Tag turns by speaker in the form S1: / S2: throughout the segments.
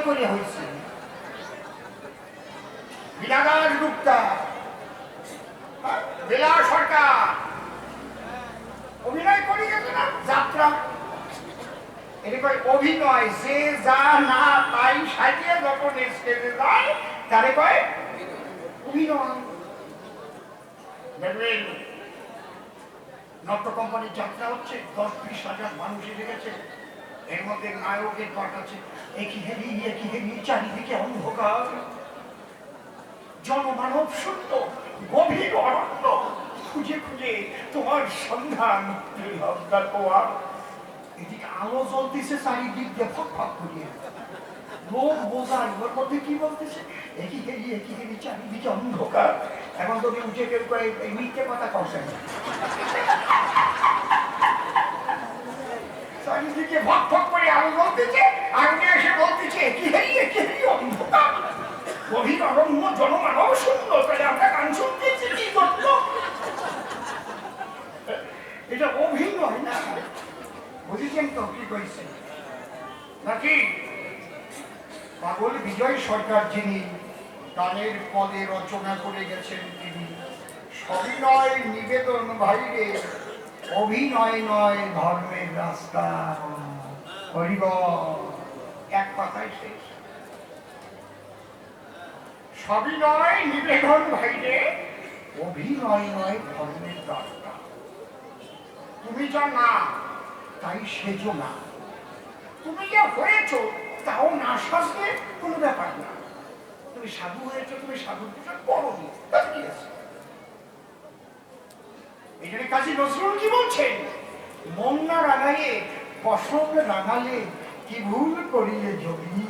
S1: করে হয়েছে। বিনাদাস গুপ্তা, বেলা সরকার অভিনয় করে গেছে না যাত্রা। এটা অভিনয়, সে যা না তাই সাজিয়ে যখন স্টেজে যায় তারে কয় অভিনয়। দেখবেন নট্য কোম্পানির যাত্রা হচ্ছে, 10-20 হাজার মানুষ এসে গেছে, এর মধ্যে নায়কের পাঠ আছে, একই হেরি চারিদিকে অন্ধকার, জনমানব শূন্য, গভীর অরণ্য, খুঁজে খুঁজে তোমার সন্ধান পেলাম। এদিকে আলো জ্বলতেছে চারিদিক দিয়ে ফক ফক করিয়ে, লোক বোঝার ওর মধ্যে কি বলতেছে, একই হেরি চারিদিকে অন্ধকার। এখন তোকে উঠে কেউ করে এই মিথ্যে কথা কষেন, চারিদিকে ফক ফক করে আলো জ্বলতেছে, আগে এসে বলতেছে একই হেরি অন্ধকার, গভীর অরণ্য, জনমানব শূন্য। তাহলে আমরা গান শুনতেছি কি করতো? এটা অভিনয় না, বুঝেছেন তো কি কইছে নাকি? পাগল বিজয় সরকার যিনি গানের পদে রচনা করে গেছেন, তিনি সবিনয় নিবেদন ভাইরে, অভিনয় নয় ধর্মের রাস্তা। হরিব এক কথাই শেষ। সবিনয় নিবেদন ভাইরে, অভিনয় নয় ধর্মের রাস্তা। তুমি যা না তাই সেজো না, তুমি যা হয়েছ তাও না সাজলে কোনো ব্যাপার না। তুমি সাধু হয়েছ, তুমি সাধুর পিছনে পড়নি, তাতে কি আছে? এখানে কাজী নজরুল কি বলছেন? মন না রাঙাইয়ে পছন্দ রাঙালে কি ভুল করিলে জমি।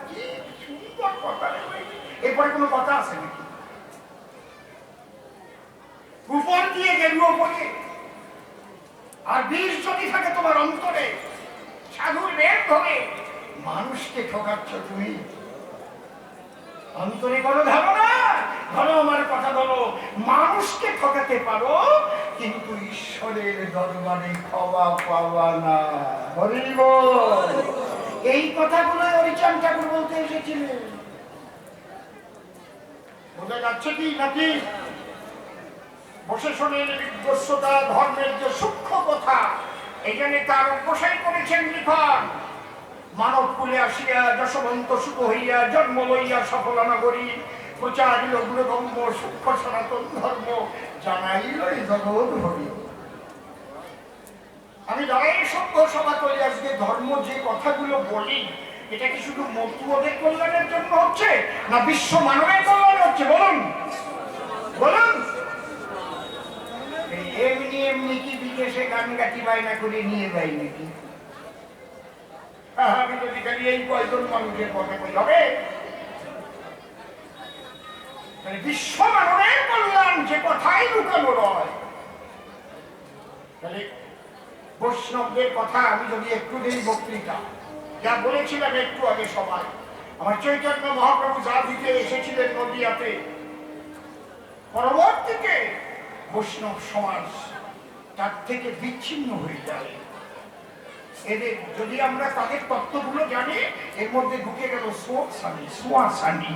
S1: কি সুন্দর কথা। এরপরে কোনো কথা আছে নাকি? উপর দিয়ে গেরুয়া পরে আর বিষ যদি থাকে তোমার অন্তরে, সাধুর বের ধরে মানুষকে ঠকাচ্ছ তুমি। অন্তরে কোনো ধারণা, ধরো আমার কথা বলো, মানুষকে ঠকাতে পারো কিন্তু ঈশ্বরের দরবারে ক্ষমা পাওয়া না। বলিব এই কথাগুলো হরিচাঁদ ঠাকুর বলতে এসেছিলেন। বোঝা যাচ্ছে কি নাকি? বসে শোনেন বিদ্বস্যতা ধর্মের যে সূক্ষ্ম কথা, এখানে তার উপসাই করেছেন লিখন। মানব কুলে আসিয়া যশবন্ত সুখ হইয়া জন্ম লইয়া সফল নগরী, প্রচারিল গুণগম্য সূক্ষ্ম সনাতন ধর্ম, জানাইল এই জগৎ হরি। আমি যারাই সভ্য সভা করি আজকে ধর্ম যে কথাগুলো বলি, এটা কি শুধু মতুয়াদের কল্যাণের জন্য হচ্ছে না বিশ্ব মানবের কল্যাণ হচ্ছে? বলুন বলুন। এমনি এমনি কি বিদেশে গান গাটি বায়না করে নিয়ে যাই নাকি? আমি যদি খালি এই কয়জন মানুষের কথা কই হবে? বিশ্ব মানবের কল্যাণ যে কথাই লুকানো রয়। তাহলে বৈষ্ণবদের কথা আমি যদি একটু দেই, বক্তৃতা যা বলেছিলাম একটু আগে, সবাই আমার চৈতন্য মহাপ্রভু যা দিতে এসেছিলেন নদিয়াতে, পরবর্তীতে বৈষ্ণব সমাজ তার থেকে বিচ্ছিন্ন হয়ে যায়। এদের যদি আমরা তাদের তত্ত্বগুলো জানি, এর মধ্যে ঢুকে গেল সোয়াশানি,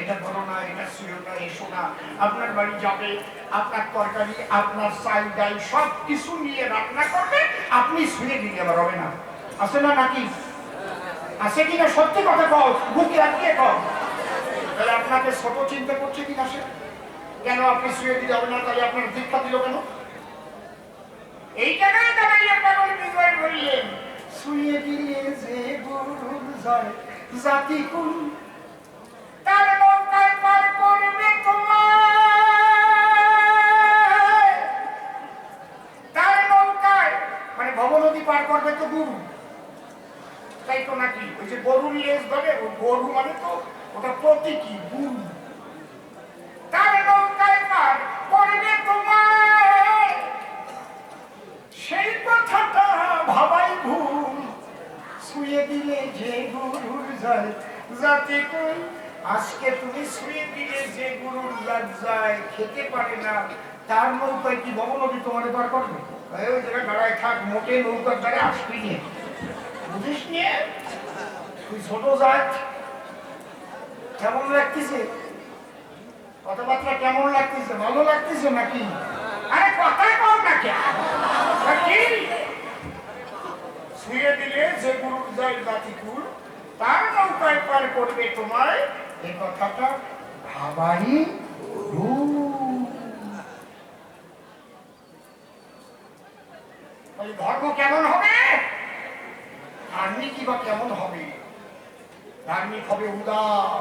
S1: এটা ধরো না, এটা শুয়েও না, এসো না, আপনার বাড়ি যাবে, আপনার তরকারি, আপনার চাল ডাল সব কিছু নিয়ে রান্না করবে, আপনি শুয়ে দিলে আবার হবে না। আছে না নাকি? আছে কিনা? সত্যি কথা কও, বুকে আটকে কও। তাহলে আপনাকে ছোট চিন্তা করছে কিনা সে? কেন আপনি শুয়ে দিলে হবে না? তাহলে আপনার দীক্ষা দিল কেন? এই জায়গায় দাঁড়াইয়া পাগল বিজয় বললেন, শুয়ে দিলে যে গুরুর জয় জাতি কুল, তার নৌকায় পার করবে তোমায়। তার নৌকায় মানে ভবনদী পার করবে তো গুরু, তাই তো নাকি? ওই যে গরুর লেজ ধরে, গরু মানে তো ওটা প্রতীকী গুরু। তার নৌকায় পার করবে তোমায়, সেই কথাটা ভাবাই ভুল। শুয়ে দিলে যে গুরুর জয় জাতি কুল, আজকে তুমি শুয়ে দিলে যে গুরুর যায় খেতে পারে না, তার নৌকায় কি ভবনদী তোমার পার করবে? ওই জায়গায় দাঁড়ায় থাক, মোটে নৌকার দ্বারা আসবি নিয়ে, বুঝিস নিয়ে। তুই ছোট জাত, কেমন লাগতেছে? কথাবার্তা কেমন লাগতেছে? ভালো লাগতেছে নাকি? আরে কথা কম নাকি? শুয়ে দিলে যে গুরুর যায় জাতিকুল, তার নৌকায় পার করবে তোমায়, এ কথাটা ভাবাই ধর্ম কেমন হবে? ধার্মিক বা কেমন হবে? ধার্মিক হবে উদার,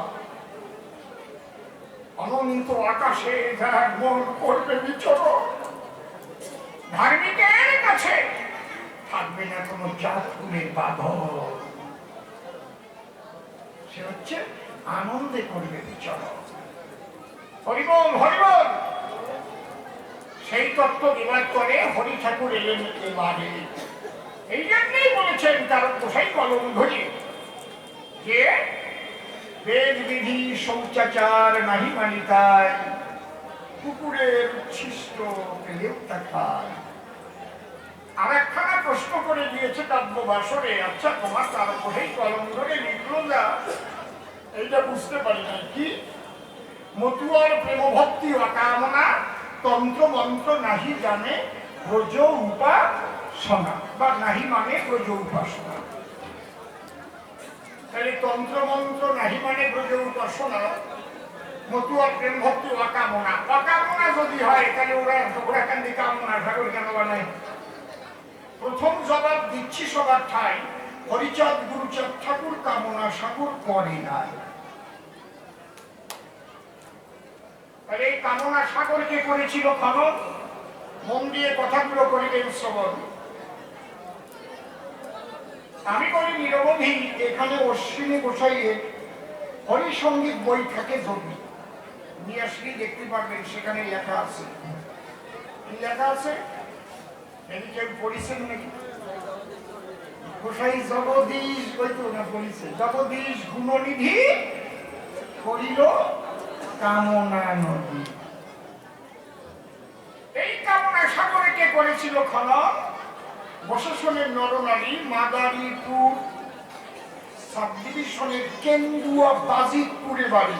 S1: অনন্ত আকাশে যার মন করবে বিচরণ। ধার্মিকের কাছে থাকবে না কোনো জাতকুলের বাঁধন, সে হচ্ছে আনন্দে করবে বিচরণ। হরিবল হরিবল। সেই তত্ত্ব বিবাদ করে হরি ঠাকুর এলেন এবারে। এই জন্যই বলেছেন তার গোসাই কলম ধরে যে বেদ বিধি শৌচাচার নাহি মানিতায়, কুকুরের উচ্ছিষ্ট পেলেও তা খায়। আর একখানা প্রশ্ন করে দিয়েছে কাব্য বাসরে, আচ্ছা তোমার তার গোসাই কলম ধরে লিখলো যা, এইটা বুঝতে পারি না কি? মতুয়ার প্রেম ভক্তি অকামনা, তন্ত্র মন্ত্র নাহি জানে ব্রজ উপাসনা, বা নাহি মানে ব্রজ উপাসনা। তাহলে তন্ত্র মন্ত্র নাহি মানে ব্রজ উপাসনা, মতুয়ার প্রেম ভক্তি অকামনা। অকামনা যদি হয় তাহলে ওরা কান্দি কামনা সাগর কেন বানায়? প্রথম জবাব দিচ্ছি সবার ঠাই, হরিচাঁদ গুরুচাঁদ ঠাকুর কামনা সাগর করে নাই। তাহলে এই কামনা সাগরকে করেছিল খনন। মন দিয়ে কথাগুলো করিলেন শ্রবণ। আমি করি নিরবধি। এখানে অশ্বিনী গোসাইয়ের হরিসঙ্গীত বই থাকে, যদি নিয়ে আসলেই দেখতে পারবেন সেখানে লেখা আছে। কি লেখা আছে? কেউ পড়েছেন নাকি? গোসাই জগদীশ বইতো না পড়েছে, জগদীশ গুণনিধি করিল কামনা নদী। এই কামনা সাগরে কে করেছিল খনন? প্রশাসনের নরনারী, মাদারীপুর সাব ডিভিশনের কেন্দুয়া বাজিতপুরে বাড়ি।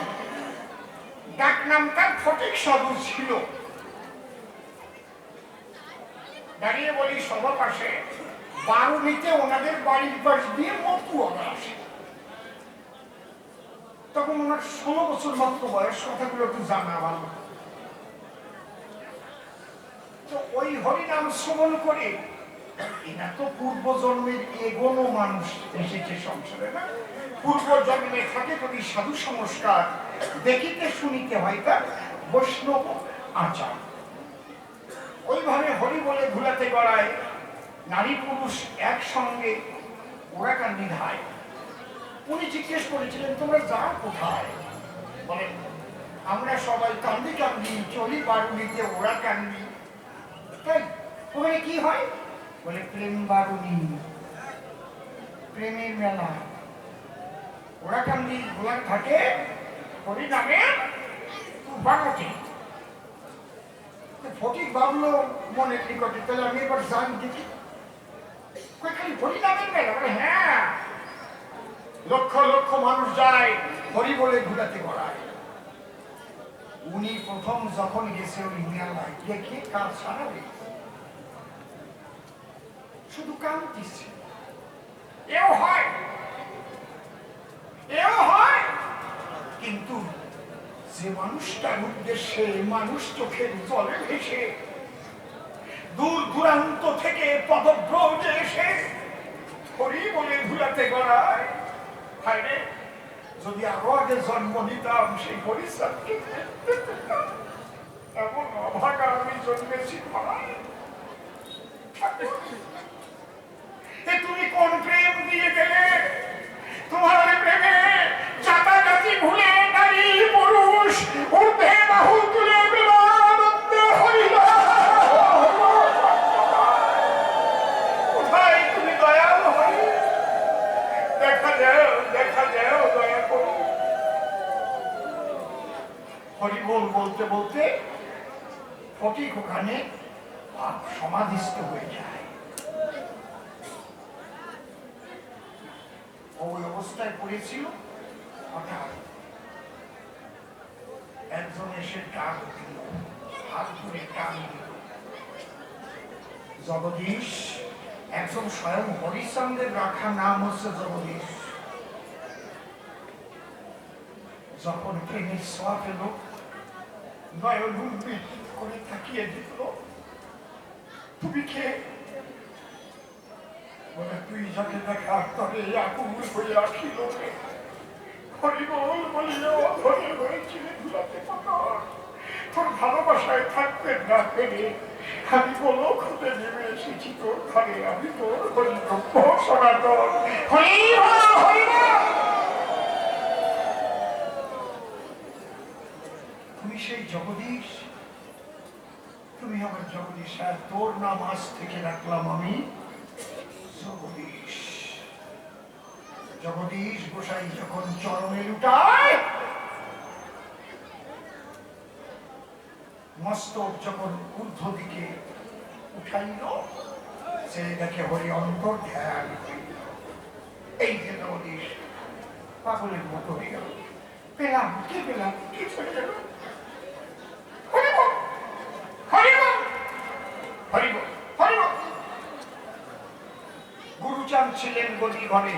S1: ডাক নাম তার ফটিক সাধু ছিল। দাঁড়িয়ে বলি সভা পাশে বারুণীতে ওনাদের বাড়ির পাশ দিয়ে মতুয়ারা আসে। তখন ওনার 16 বছর মাত্র বয়স, কথাগুলো একটু জানা ভালো। তো ওই হরিনাম শ্রবণ করে, এরা তো পূর্ব জন্মের এগোনো মানুষ এসেছে সংসারে, না? পূর্ব জন্মে থাকে যদি সাধু সংস্কার, দেখিতে শুনিতে হয় তার বৈষ্ণব আচার। ওইভাবে হরি বলে ধুলাতে গড়ায় নারী পুরুষ একসঙ্গে ওরা কান্দি ধায়। উনি জিজ্ঞেস করেছিলেন তোমরা যাও কোথায়? বলেন আমরা সবাই কান্দি কান্দি চলি বারুণীতে, ওরা কান্দি। তাই ওখানে কি হয়? বলে প্রেম বারুণী, প্রেমের মেলা। ওরা কান্দি গোলার থাকে হরি নামে বারোটি। ফটিক ভাবলো মনের নিকটে, তাহলে আমি এবার জানি দেখি খালি হরি নামের মেলা। হ্যাঁ, লক্ষ লক্ষ মানুষ যায় হরি বলে ঘুরাতে গড়ায়। উনি প্রথম যখন গেছে ওই মেলায়, দেখে কার সারা শুধু কাঁদতেছে। এও হয়, এও হয়। কিন্তু যে মানুষটার উদ্দেশ্যে মানুষ চোখের জলে ভেসে দূর দূরান্ত থেকে পদব্রজে এসে হরি বলে ধুলাতে গড়ায়, হায়রে যদি আরো আগে জন্ম নিতাম সেই হরিচাঁদকে, এমন অভাগা আমি জন্মেছি। তুমি কোন প্রেম দিয়ে গেলে? তোমার প্রেমে জাতা জাতি ভুলে নারী পুরুষ ঊর্ধ্বে বাহু তুলে বিমানন্দে হইল। কোথায় তুমি দয়াল হরি? দেখা যাও দয়া করো। হরি বল বলতে বলতে ফটিক ওখানে সমাধিস্থ হয়ে যায়। ওই অবস্থায় পড়েছিল। হঠাৎ একজন এসে ডাক দিল, হাত ধরে টান দিল। জগদীশ, একজন স্বয়ং হরিশ্চন্দ্রের রাখা নাম হচ্ছে জগদীশ। যখন প্রেমের ছোঁয়া পেল, নয়ন উন্মিলিত করে তাকিয়ে দিল, তুমি কে? বলে, তুই যাকে দেখার তরে আকুল হয়ে আসিল রে, হরিবল বলিও ধরে হয়েছিলে ধুলাতে পাথর, তোর ভালোবাসায় থাকতে না পেরে আমি বলো খুঁজে নেমে এসেছি তোর ঘরে। আমি তোর হরিভক্ত সনাতন। তুমি সেই জগদীশ? তুমি আমার জগদীশ। আর তোর নাম আজ থেকে রাখলাম আমি জগদীশ। জগদীশ গোসাই যখন চরণে লুটায়, মস্তক যখন ঊর্ধ্ব দিকে উঠাইল, সে দেখে হরি অন্তর ধ্যান হইল। এই যে জগদীশ পাগলের মতো হয়ে গেল। পেলাম কি পেলাম, কি চলে গেল? গুরুচাঁদ ছিলেন গদি ঘরে,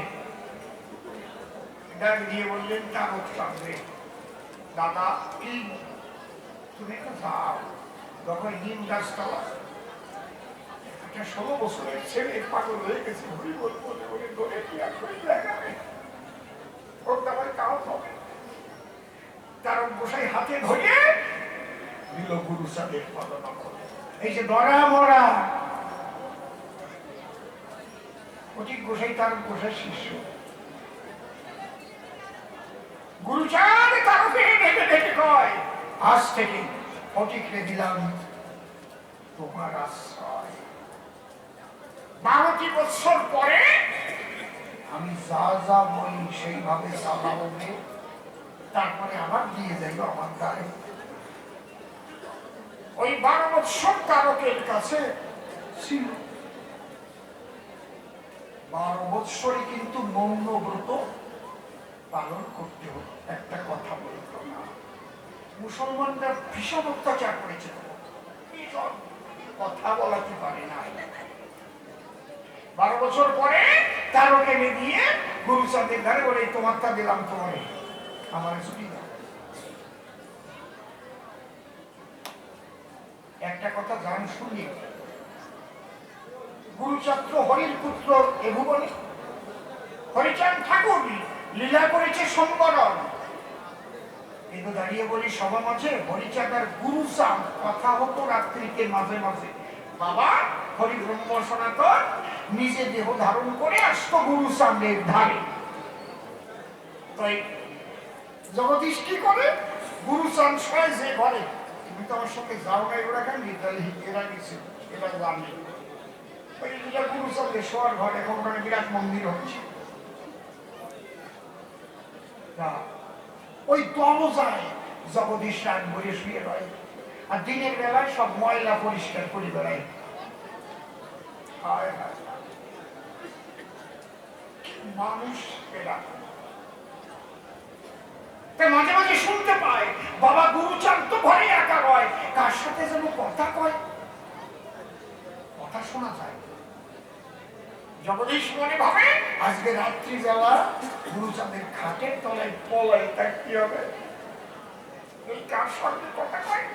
S1: ডাক দিয়ে বললেন, তারক সামনে দাদা কি তুমি একটু যাও, যখন নিম গাছতলা একটা 16 বছরের ছেলে পাগল হয়ে গেছে, হরি বল বলে বলে ধরে কি আর করে দেখাবে, ওর দাবার কাজ হবে। তারক গোসাই হাতে ধরে দিল গুরুচাঁদের পদনখনে। এই যে দরা মরা ফটিক গোসাই তারক গোসাই শিষ্য। গুরুচাঁদ তারকে ডেকে ডেকে কয়, আজ থেকে ফটিকরে দিলাম তোমার আশ্রয়। 12টি বছর পরে আমি যা যা বলি সেইভাবে চালাবো, তারপরে আবার দিয়ে যাইব আমার গায়ে। ওই 12 বছর তারকের কাছে ছিল। 12 বৎসরই কিন্তু মৌন ব্রত পালন করতে হতো, একটা কথা বলতো না। মুসলমানরা ভীষণ অত্যাচার করেছে, কথা বলাতে পারে না। 12 বছর পরে তারকে এনে দিয়ে গুরুচাঁদের ধারে বলে, তোমারটা দিলাম তোমার, আমার ছুটি দাও। একটা কথা জান শুনি, গুরুচাঁদ হরির পুত্র এ ভুবনে হরিচাঁদ ঠাকুর লীলা করেছে সম্বরণ। কিন্তু দাঁড়িয়ে বলি সভা মাঝে, হরিচাঁদ আর গুরুচাঁদ কথা হতো রাত্রিতে মাঝে মাঝে। বাবা হরি ব্রহ্ম সনাতন নিজে দেহ ধারণ করে আসতো গুরুচাঁদের ধারে। তাই জগদীশ কি করে, গুরুচাঁদ শোয় যে ঘরে, তুমি তো আমার সঙ্গে যাও নাই, ওরা কেন এরা গেছে, এরা জানে। গুরুচাঁদের শোয়ার ঘর, এখন ওখানে বিরাট মন্দির হচ্ছে। ওই দরজায় জগদীশ রাত ভরে শুয়ে রয়, আর দিনের বেলায় সব ময়লা পরিষ্কার করে বেড়ায়। মানুষ মাঝে মাঝে শুনতে পায়, বাবা গুরুচাঁদ তো ঘরে একা রয়, কার সাথে যেন কথা কয়, কথা শোনা যায়। জগদীশ মনে ভাবে, আজকে রাত্রি বেলা গুরুচাঁদের খাটের তলায় পলাই থাকতে হবে, এই কার সঙ্গে কথা কয়।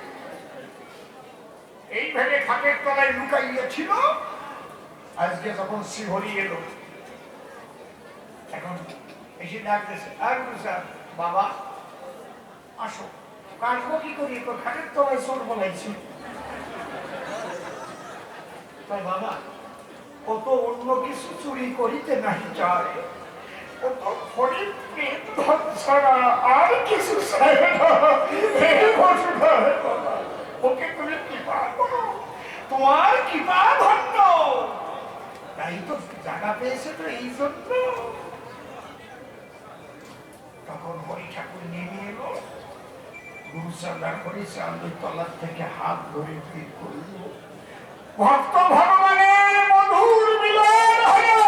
S1: এই ভেবে খাটের তলায় লুকাইয়াছিল। আজকে যখন শ্রীহরি এলো, এখন এসে ডাকতেছে, আর গুরুচাঁদ বাবা আসো। কাটবো কি করি, খাটের তলায় চোর বলাইছি। তাই বাবা কত অন্য কিছু চুরি করিতে নাহি চায়, কত হরির প্রেম ধন ছাড়া আর কিছু চায় না। ওকে তুমি কৃপা করো, তোমার কৃপা ধন্য। তাই তো জায়গা পেয়েছে তো এই জন্য। তখন হরি ঠাকুর নেমে এলো, গুরুচাঁদ আর হরিচাঁদের তলার থেকে হাত ধরে ফির করল, ভক্ত ভগবানের মধুর মিলন হলো।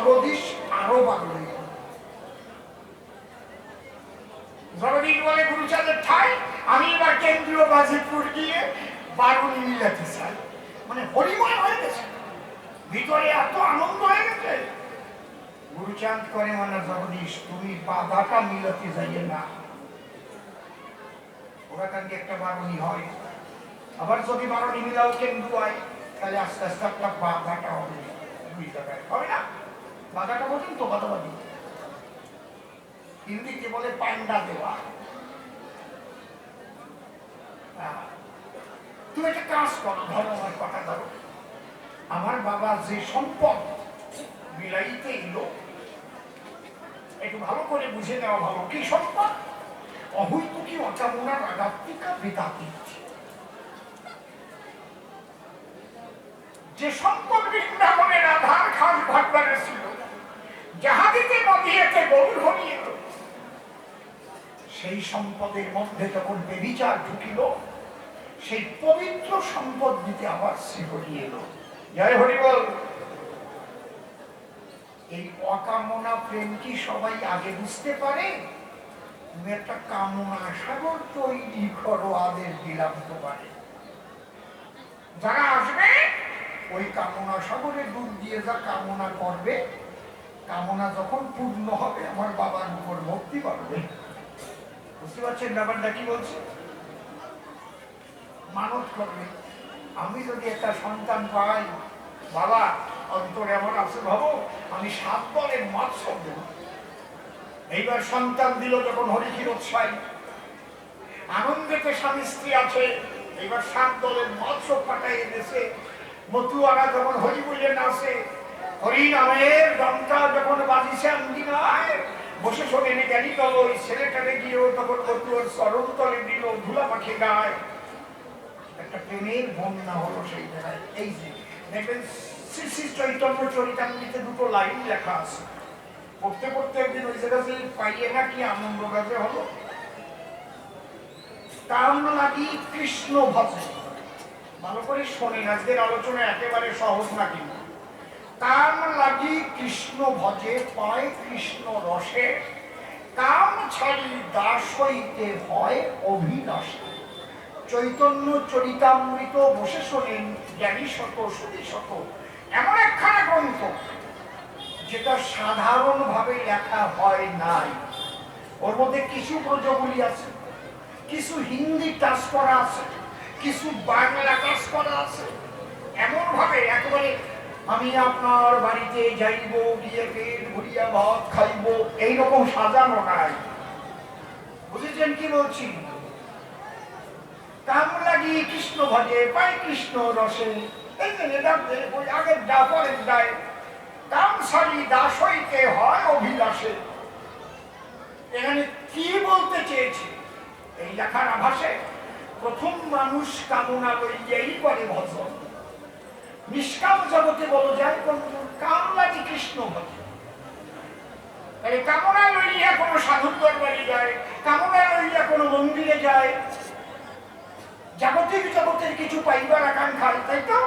S1: জগদীশ আরো পাগল হয়ে গেল। জগদীশ বলে গুরুচাঁদের ঠাই আমি এবার কেন্দ্রীয় বাজিতপুর গিয়ে বারুনি মিলাতে চাই। মানে হরিময় হয়ে গেছে, ভিতরে এত আনন্দ হয়ে গেছে। গুরুচাঁদ করে মানে জগদীশ তুমি বাধাটা মিলাতে যাইয়ে না, ওরা কান্দি একটা বারুনি হয়, আবার যদি বারুনি মিলাও কেন্দ্র হয় তাহলে আস্তে আস্তে একটা বাধাটা হবে, দুই জায়গায় হবে না। বাধাটা বলছেন তো বাধাবাদী, হিন্দিতে বলে পান্ডা দেওয়া। তুমি একটা কাজ করো, ধরো আমার কথা ধরো, আমার বাবা যে সম্পদ বিলাইতে এলো, একটু ভালো করে বুঝে নেওয়া ভালো, কি সম্পদ? অহৈতুকী অকামনা রাগাত্মিকা বেদাতীত। যে সম্পদ বৃন্দাবনের আধার খাস ভাগবারে ছিল, যাহাদিতে নদীতে গরুর হরিয়ে, সেই সম্পদের মধ্যে যখন বেবিচার ঢুকিল, সেই পবিত্র সম্পদ দিতে আবার শ্রী এলো। জয় হরি বল। এই অকামনা প্রেম কি সবাই আগে বুঝতে পারে? তুমি একটা কামনা সাগর তৈরি করো, আদেশ দিলাম তোমারে। যারা আসবে ওই কামনা সাগরে ডুব দিয়ে যা কামনা করবে, কামনা যখন পূর্ণ হবে আমার বাবার উপর ভক্তি করবে। বুঝতে পারছেন ব্যাপারটা কি বলছে? মানত করবে, আমি যদি একটা সন্তান পাই, বাবা অন্তর এমন আছে ভাবো আমি 7 দলের মৎস্য দেব। এইবার সন্তান দিল যখন হরিক্ষীরোৎসাহী আনন্দেতে স্বামী স্ত্রী আছে, এইবার 7 দলের মৎস্য পাঠাই এনেছে। মতুয়ারা যখন হরি বলে নাচে, হরি নামের দমটা যখন বাজিছে আঙ্গিনায়, বসে শোনে জ্ঞানী দল ওই ছেলেটারে গিয়েও তখন মতুয়ার চরণ তলে দিল, ধুলা মাখে গায়। একটা প্রেমের বন্যা হলো সেই জায়গায়। এই যে দেখবেন শ্রী শ্রী চৈতন্য চরিতামৃতে 2 লাইন লেখা আছে, পড়তে পড়তে একদিন ওই জায়গাতে পাইয়ে না কি আনন্দ গাছে হলো, কাম লাগি কৃষ্ণ ভজে। ভালো করে শোনেন, আজকের আলোচনা একেবারে সহজ না কিন্তু। কাম লাগি কৃষ্ণ ভজে পায় কৃষ্ণ রসে, কাম ছাড়ি দাস হইতে হয় অভিলাষে। চৈতন্য চরিতামৃত বসে শোনেন জ্ঞানী শত সুধী শত, এমন একখানা গ্রন্থ যেটা সাধারণভাবে লেখা হয় নাই। ওর মধ্যে কিছু ব্রজগুলি আছে, কিছু হিন্দি টাচ করা আছে, কিছু বাংলা টাচ করা আছে। এমন ভাবে একেবারে আমি আপনার বাড়িতে যাইব, গিয়ে পেট ভরিয়া ভাত খাইব, এইরকম সাজানো নাই। বুঝেছেন কি বলছি? কাম লাগি কৃষ্ণ ভজে পাই কৃষ্ণ রসে, এই যে আগের ডা পরের ডায়, কাম ছাড়ি দাস হইতে হয় অভিলাষে। এখানে কি বলতে চেয়েছে? এই লেখার আভাসে প্রথম মানুষ কামনা লইয়াই করে ভজন। নিষ্কাম জগতে বলা যায় কাম লাগি কৃষ্ণ ভজে। কামনা লইয়া কোনো সাধুর দরবারে যায়, কামনা লইয়া কোনো মন্দিরে যায়, জাগতিক জগতের কিছু পাইবার আকাঙ্ক্ষায়, তাই তো?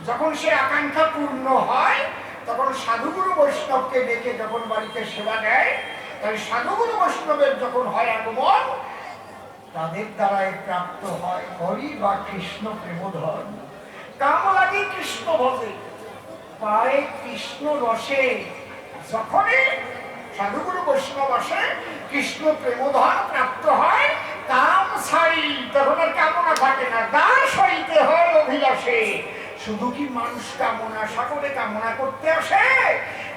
S1: যখন সে আকাঙ্ক্ষা পূর্ণ হয় তখন সাধুগুরু বৈষ্ণবকে ডেকে যখন বাড়িতে সেবা দেয়, তাই সাধুগুরু বৈষ্ণবের যখন হয় আগমন, তাদের দ্বারাই প্রাপ্ত হয় হরি বা কৃষ্ণ প্রেমধন। কাম লাগি কৃষ্ণ ভজে পায় কৃষ্ণ রসে। যখনই সাধুগুরু বৈষ্ণব আসে, কৃষ্ণ প্রেমধন প্রাপ্ত হয়, কাম ছাড়ি তখন আর কামনা থাকে না, দাস হইতে হয় অভিলাষে। শুধু কি মানুষ কামনা সাগরে কামনা করতে আসে?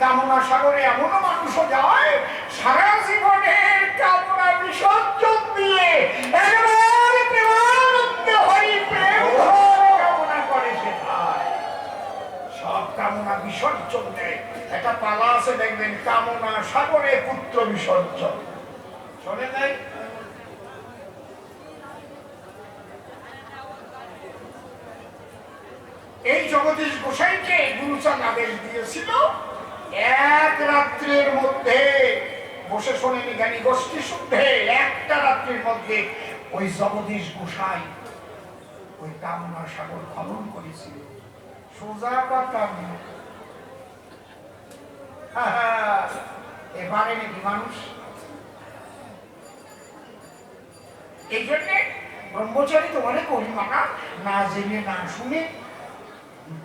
S1: কামনা সাগরে এমনও মানুষও যায় সারা জীবনের কামনা বিসর্জন দিয়ে একেবারে প্রেমানন্দে হরি প্রেম কামনা করে সেটাই সব কামনা বিসর্জন দেয়। একটা পালা আছে দেখবেন, কামনা সাগরে পুত্র বিসর্জন, শোনে নাই? এই জগদীশ গোসাইকে গুরুচাঁদ আদেশ দিয়েছিল এক রাত্রের মধ্যে বসে শোনেন জ্ঞানী গোষ্ঠী শুদ্ধে, একটা রাত্রির মধ্যে ওই জগদীশ গোসাই ওই কামনা সাগর খনন করেছিল। সোজা কথা এবারে নাকি মানুষ এই জন্যে ব্রহ্মচারী তোমারে করি মানা না জেনে না শুনে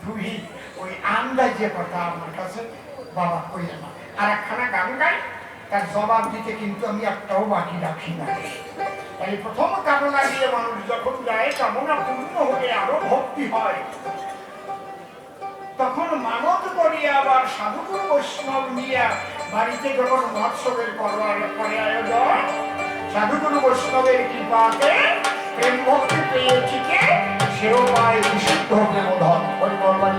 S1: তুই ওই আন্দাজে কথা আমার কাছে বাবা কইলে না। আর একখানা গান গাই, তার জবাব দিতে কিন্তু আমি একটাও বাকি রাখি না। তাই প্রথম কামনা দিয়ে মানুষ যখন যায়, কামনা পূর্ণ হলে আরো ভক্তি হয়। তখন মানত করিয়া আবার সাধুগুরু বৈষ্ণব নিয়ে বাড়িতে যখন মহোৎসবের করে আয়োজন, সাধুগুরু বৈষ্ণবের কৃপাতে প্রেম ভক্তি পেয়ে ঠিকে সেও পায় বিশুদ্ধ প্রেমধন। পরিবর্তন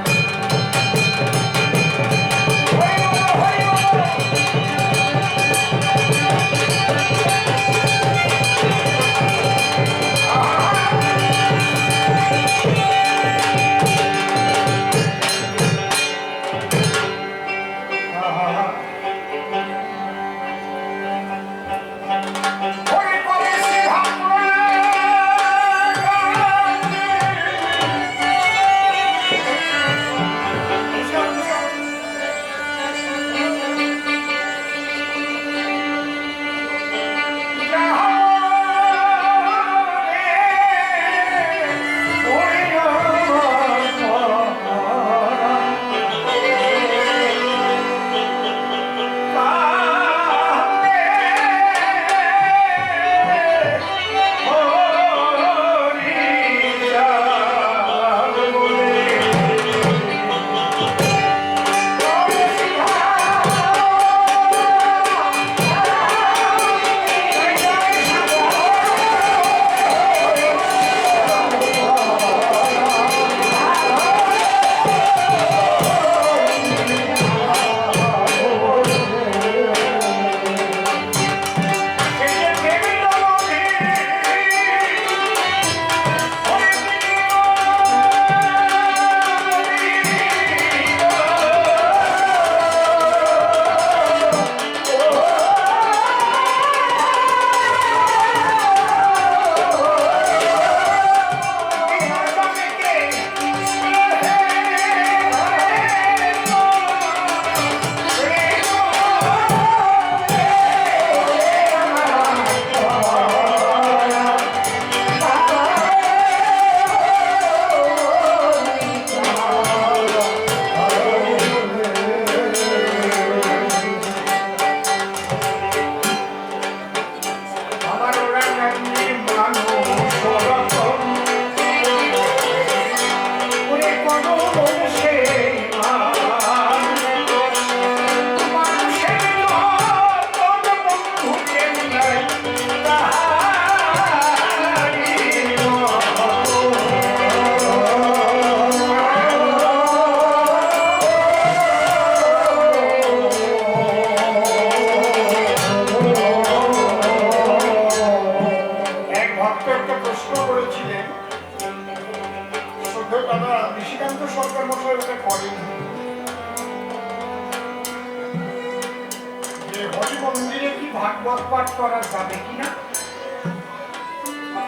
S1: মন্দিরে কি ভাগবত পাঠ করা যাবে কিনা,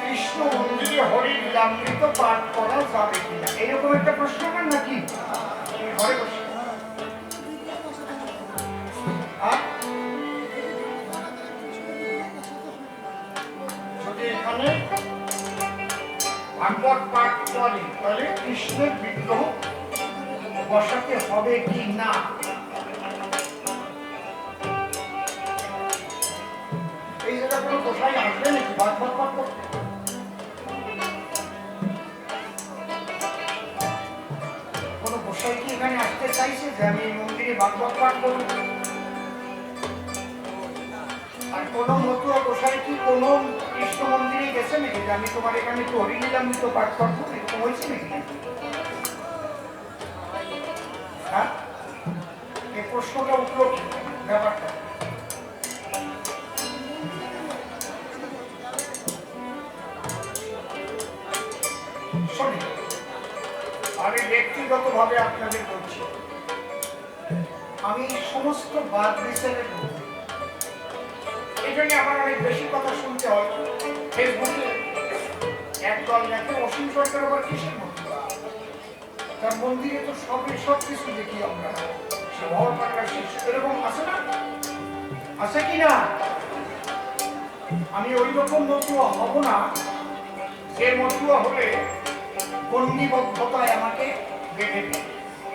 S1: কৃষ্ণ মন্দিরে হরি লীলামৃত পাঠ করা যাবে কিনা, এরকম একটা প্রশ্ন না নাকি? ঘরে বসে যদি এখানে ভাগবত পাঠ করে তাহলে কৃষ্ণের বিগ্রহ বসাতে হবে কি না? এই জায়গা কোনো কোথায় আসবে নাকি ভাগবত পাঠ করতে? কোনো গোসাই কি এখানে আসতে চাইছে যে আমি এই মন্দিরে ভাগবত পাঠ করব? আর কোন মতুয়া গোসাই কি কোন কৃষ্ণ মন্দিরে গেছে নাকি যে আমি তোমার এখানে একটু হরিলীলামৃত পাঠ করবো? এরকম হয়েছে নাকি? হ্যাঁ, এই প্রশ্নটা উঠলো কি ব্যাপারটা? আমি ব্যক্তিগত ভাবে আপনাদের বলছি, আমি সমস্ত বাদ বিচারে এই জন্য আমার অনেক বেশি কথা শুনতে হয়। ফেসবুকে একদল দেখে অসীম সরকার আবার কিসের মন্দির, তার মন্দিরে তো সব কিছু দেখি আমরা, ভগবানের শিষ্য এরকম আছে না? আছে কি না? আমি ওই রকম মতুয়া হব না যে মতুয়া হলে বন্দিবদ্ধতায় আমাকে বেঁধে দেয়।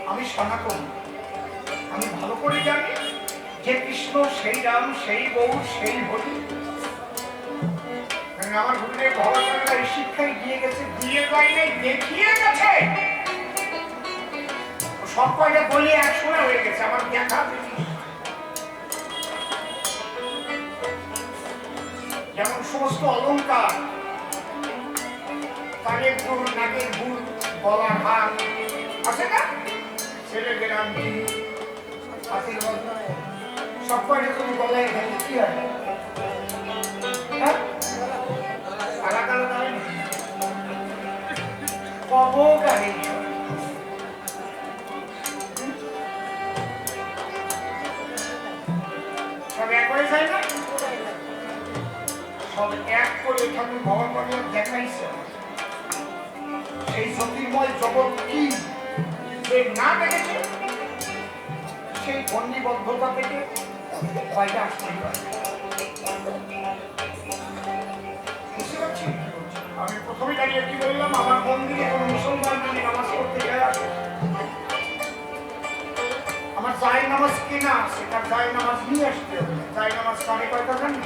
S1: আমি সনাতন, আমি ভালো করে জানি যে কৃষ্ণ সেই রাম, সেই গৌর, সেই হরি। আমার গুরুদেব ভগবানরা এই শিক্ষাই দিয়ে গেছে, দিয়ে বাইরে দেখিয়ে গেছে। সব কয়টা বলি একসঙ্গে হয়ে গেছে আমার দেখা জিনিস। যেমন সমস্ত অলঙ্কার, কানের দুল, নাকের দুল, গলার হার আছে না, ছেলেদের আংটি, হাতের বন্ধা, সব কয়টা তুমি গলায় গেলে কি হয়? আলাদা আলাদা হয় না? কবকারী সব এক হয়ে যায় না? সব এক করে ঠাকুর ভগবান দেখাইছে। সেই জ্যোতির্ময় জগৎ কি যে না দেখেছে, সেই বন্দিবদ্ধতা থেকে কয়টা আসতে পারে। বুঝতে পারছি? আমি প্রথমে দাঁড়িয়ে কি বললাম, আমার মন্দিরে কোনো মুসলমান যদি নামাজ পড়তে যায়, আমার জায় নামাজ কেনা আছে, তার জায় নামাজ নিয়ে আসতে হবে। জায় নামাজ কানে কয়টা জানি,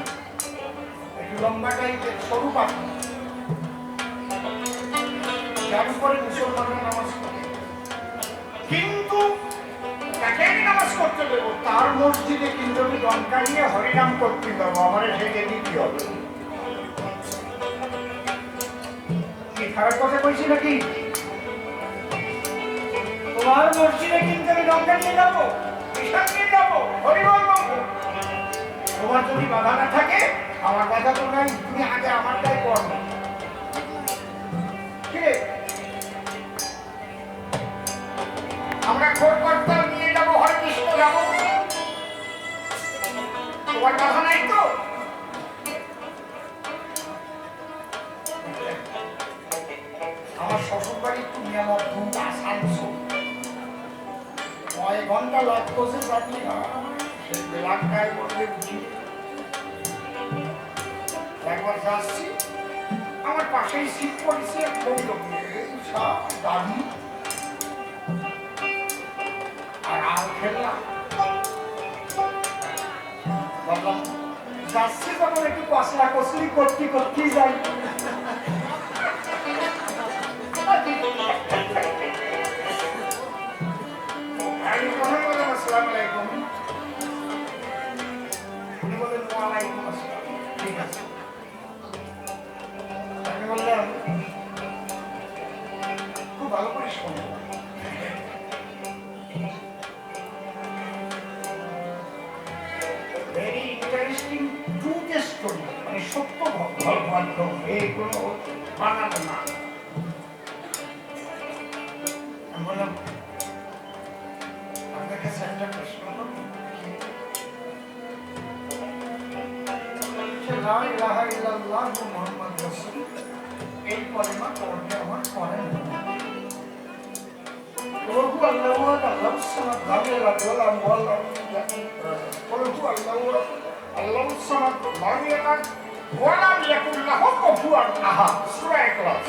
S1: একটু লম্বাটাই সরু পাখি, যার উপরে মুসলমানরা নামাজ পড়ে। কিন্তু তাকে আমি নামাজ করতে দেবো, তার মসজিদে কিন্তু আমি দরকার নিয়ে হরিনাম করতে দেবো, আমার সেটা দিতে হবে। কি খারাপ কথা কইছি নাকি? তোমার মসজিদে কিন্তু আমি দরকার নিয়ে যাবো, ঈশান নিয়ে যাবো, হরিবল বলবো। তোমার যদি বাধা না থাকে, আমার বাধা তো নাই, তুমি আগে আমারটাই করো। ঠিক আছে? আমরা খোর কর্তাল নিয়ে যাবো, হরে কৃষ্ণ যাবো, তোমার বাধা নাই তো? আমার শ্বশুর বাড়ি তুমি আমার ঘুমটা আসানসোল, 9 ঘন্টা লাগতেছে যাবি না, সেই বেলাটায় বললে বুঝি। একবার যাচ্ছি, আমার পাশেই সিট পড়েছে, দাদি আর আম খেললাম। বললাম যাচ্ছি তখন একটু কষলা কষলি করতে করতেই যাই। আমি মনে বললাম আসসালাম আলাইকুম, উনি বললেন ওয়ালাইকুম আসসালাম। ঠিক আছে, আমি বললাম খুব ভালো করে শোনো, ভেরি ইন্টারেস্টিং ট্রুথ স্টোরি, মানে সত্য গল্প, এইগুলো বানানো না। আমি বললাম আপনার কাছে একটা প্রশ্ন, লা ইলাহা ইল্লাল্লাহু মুহাম্মাদুর রাসূল, এই কলেমা পড়তে আমার পড়ে না। প্রভু আল্লাহু আল্লাহু সামাদ, লাম ইয়ালিদ ওয়ালাম ইউলাদ, প্রভু আল্লাহু আল্লাহু সামাদ, লাম ইয়ালিদ ওয়ালাম ইয়াকুল লাহু কুফুয়ান আহাদ, সূরা ইখলাস।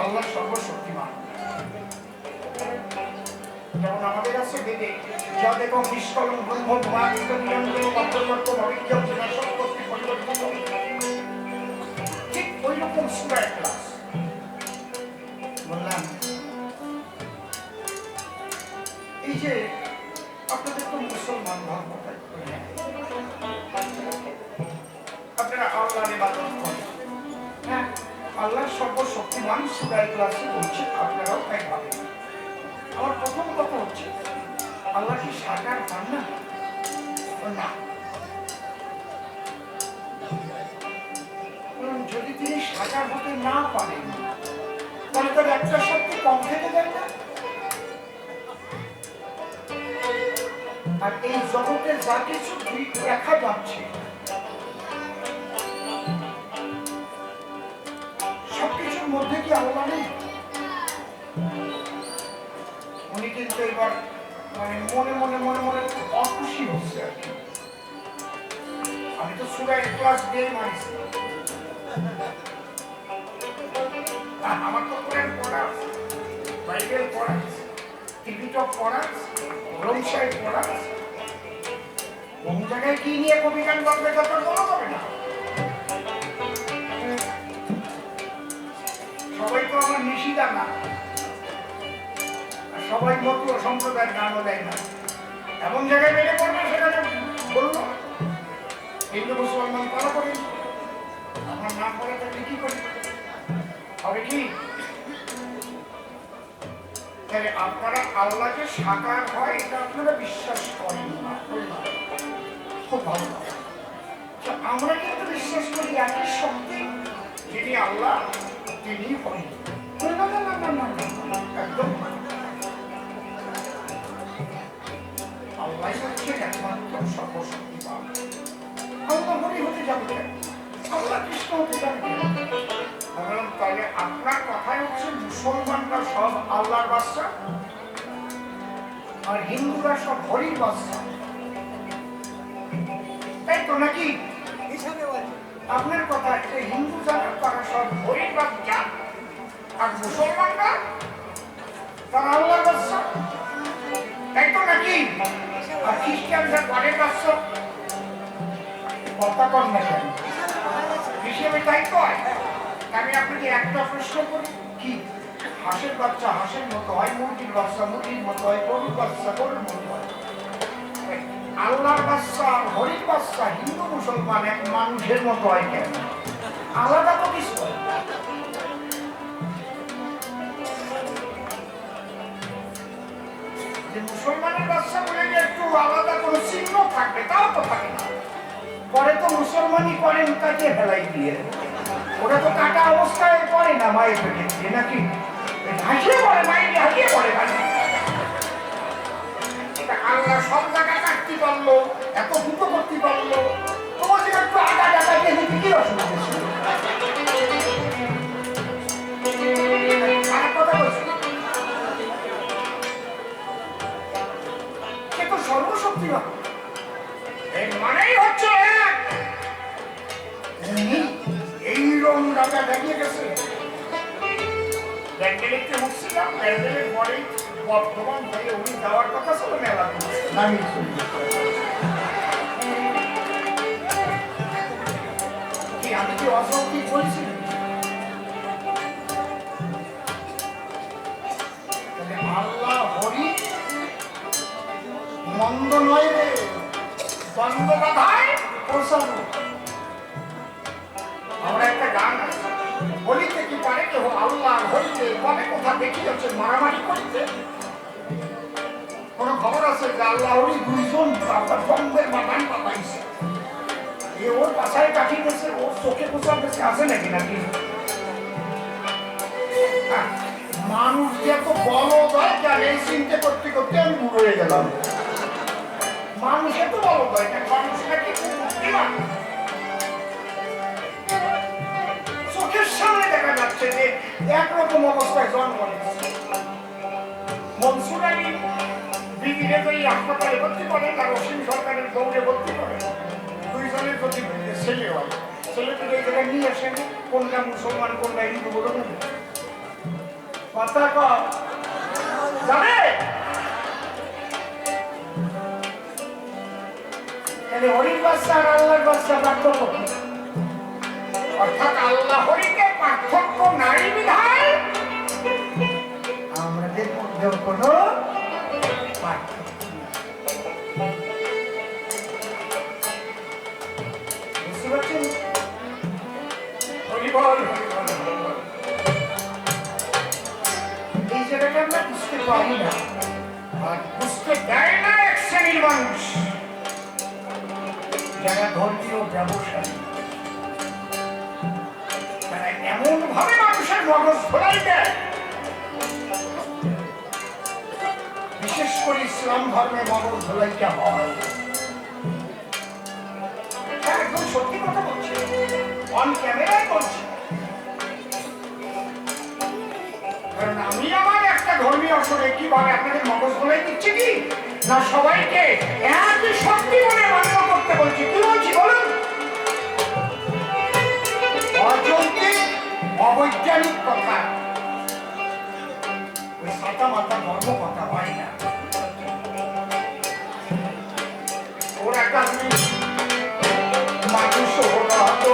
S1: আল্লাহ সর্বশক্তিমান। যেমন আমাদের কাছে বেদে যা দেখো নিষ্কলম ব্রহ্ম ভবানীত নিরঞ্জন মধ্যবর্ত ভবিষ্য বিনাশক করতে পরিবর্তিত, ঠিক ওই রকম সূরা ইখলাস। বললাম এই যে আপনাদের তো মুসলমান ধর্ম, আপনারা আল্লাহর ইবাদত করেন, হ্যাঁ আল্লাহ সর্বশক্তিমান সূরা ইখলাসে বলছে, আপনারাও তাই ভাবেন। আমার প্রথম কথা হচ্ছে, আল্লাহ কি সাকার পান না? না। যদি তিনি সাকার হতে না পারেন, তাহলে তার একটা শক্তি কম থেকে যায় না? আর এই জগতের যা কিছু দেখা যাচ্ছে, সবকিছুর মধ্যে কি আল্লাহ নেই? কিন্তু এবার মানে মনে মনে মনে মনে খুব অখুশি হচ্ছে আর কি। আমি তো সূরা ইখলাস দিয়ে মানছি, আমার তো কোরআন পড়া আছে, বাইবেল পড়া আছে, টিভিটক পড়া আছে, রমসাই পড়া আছে। কোন জায়গায় কি নিয়ে কবি গান বলবে তত বলা যাবে না। সবাই তো আমার নিশিদা না, সবাই মতুয়া সম্প্রদায়ের গানও দেয় না। এমন জায়গায় বেড়ে পড়বে সেখানে বললো হিন্দু মুসলমান তারা করি, আমার নাম পড়ে থাকলে কি করি হবে কি? আপনারা আল্লাহকে সাকার হয় এটা আপনারা বিশ্বাস করেন না, খুব ভালো। আমরা কিন্তু বিশ্বাস করি একই শক্তি, যিনি আল্লাহ তিনি হন। একদম আল্লাহ হচ্ছে একমাত্র সর্বশক্তিমান। আল্লাহ হরি হতে যাবে, আল্লাহ কৃষ্ণ হতে যাবে। তাহলে আপনার কথাই হচ্ছে মুসলমানরা সব আল্লাহর বাচ্চা আর হিন্দুরা সব হরির বাচ্চা, তাই তো নাকি? আপনার কথা হিন্দু যারা তারা সব হরির বাচ্চা আর মুসলমানরা তারা আল্লাহর বাচ্চা, তাই তো নাকি? আর খ্রিস্টানরা ঘরের বাচ্চা, কথা কম না কেন হিসেবে তাই তো হয়। আমি আপনাকে একটা প্রশ্ন করি, কি হাঁসের বাচ্চা হাঁসের মতো হয়, মুরগির বাচ্চা মুরগির মতো হয়, গরুর বাচ্চা গরুর মতো হয়? আল্লাহর বাচ্চা আর হরির বাচ্চা হিন্দু মুসলমান এক মানুষের মতো হয় কেন? আলাদা তো কিছু হয়। যে মুসলমানের বাচ্চা বলে যে একটু আলাদা কোনো চিহ্ন থাকবে, তাও তো থাকে না। পরে তো মুসলমানই করেন তাকে ফেলাই দিয়ে, ওরা তো কাটা অবস্থায় পড়ে না মায়ের পেটে দিয়ে নাকি হাসিয়ে পড়ে, মায়ের হাসিয়ে পড়ে। আল্লাহ সব জায়গা কাটতে পারলো, এত দুটো করতে পারলো, তোমার যে একটু আগা ডাকাইতে দিতে কি অসুবিধা ছিল? খারাপ কথা বলছি, সে তো সর্বশক্তিমান। এর মানেই হচ্ছে এই রং রাজা দাঁড়িয়ে গেছে। ব্যান্ডেলেরকে মুখছিলাম, ব্যান্ডেলের পরে বর্তমান হয়ে উনি যাওয়ার কথা ছিল মেলা নামিয়ে চলে কি আমি কি অসৌকিক বলছি? আল্লাহ হরি মন্দ নয় রে, দ্বন্দ্ব বাধায় প্রসাদ। আমরা একটা গান বলিতে কি পারে কেউ আল্লাহ হরিতে কবে কোথা দেখি হচ্ছে মারামারি করিতে? কোন খবর আছে যে আল্লাহ হরি দুইজন দ্বন্দ্বের বাগান পাতাইছে, এ ওর পাশায় কাটিয়ে গেছে, ওর চোখে পোষা গেছে, আছে নাকি? নাকি মানুষ যে এত বড় হয় কেন এই চিন্তা করতে করতে আমি বুড়ো হয়ে গেলাম। মানুষ এত বড় হয় কেন? মানুষ নাকি খুব বুদ্ধিমান। চোখের সামনে দেখা যাচ্ছে যে একরকম অবস্থায় জন্ম নিচ্ছে। মনসুর আলী বিবিরে তো এই হাসপাতালে ভর্তি করেন আর অসীম সরকারের দৌড়ে ভর্তি করেন, দুইজনের যদি ছেলে হয়, ছেলেকে এই জায়গায় নিয়ে আসেন, কোনটা মুসলমান কোনটা হিন্দু বলে কথা কম জানে। হরির বাচ্চা আর আল্লাহর বাচ্চা পার্থক্য, অর্থাৎ আল্লাহ হরিকে পার্থক্য নারী বিধায় আমাদের মধ্যেও কোন পার্থক্য বুঝতে পারছেন? এই জায়গাটা আমরা বুঝতে পারি না, আর বুঝতে দেয় না এক শ্রেণীর মানুষ যারা ধর্মীয় ব্যবসায়ী। তারা এমন ভাবে মানুষের মগজ ঘোরাই দেয়, বিশেষ করে ইসলাম ধর্মে মগজ ধোলাইতে হয়। একদম সত্যি কথা বলছে, অন ক্যামেরায় বলছে। কারণ আমি আমার একটা ধর্মীয় বছরে কিভাবে আপনাদের মগজ বলে দিচ্ছে কি না সবাইকে একই শক্তি মনে মান্য করতে বলছি। কি বলছি বলুন? অযৌক্তিক অবৈজ্ঞানিক কথা, ওই সাতা মাতা ধর্ম কথা হয় না। ওরা কাছে মানুষ ওরা তো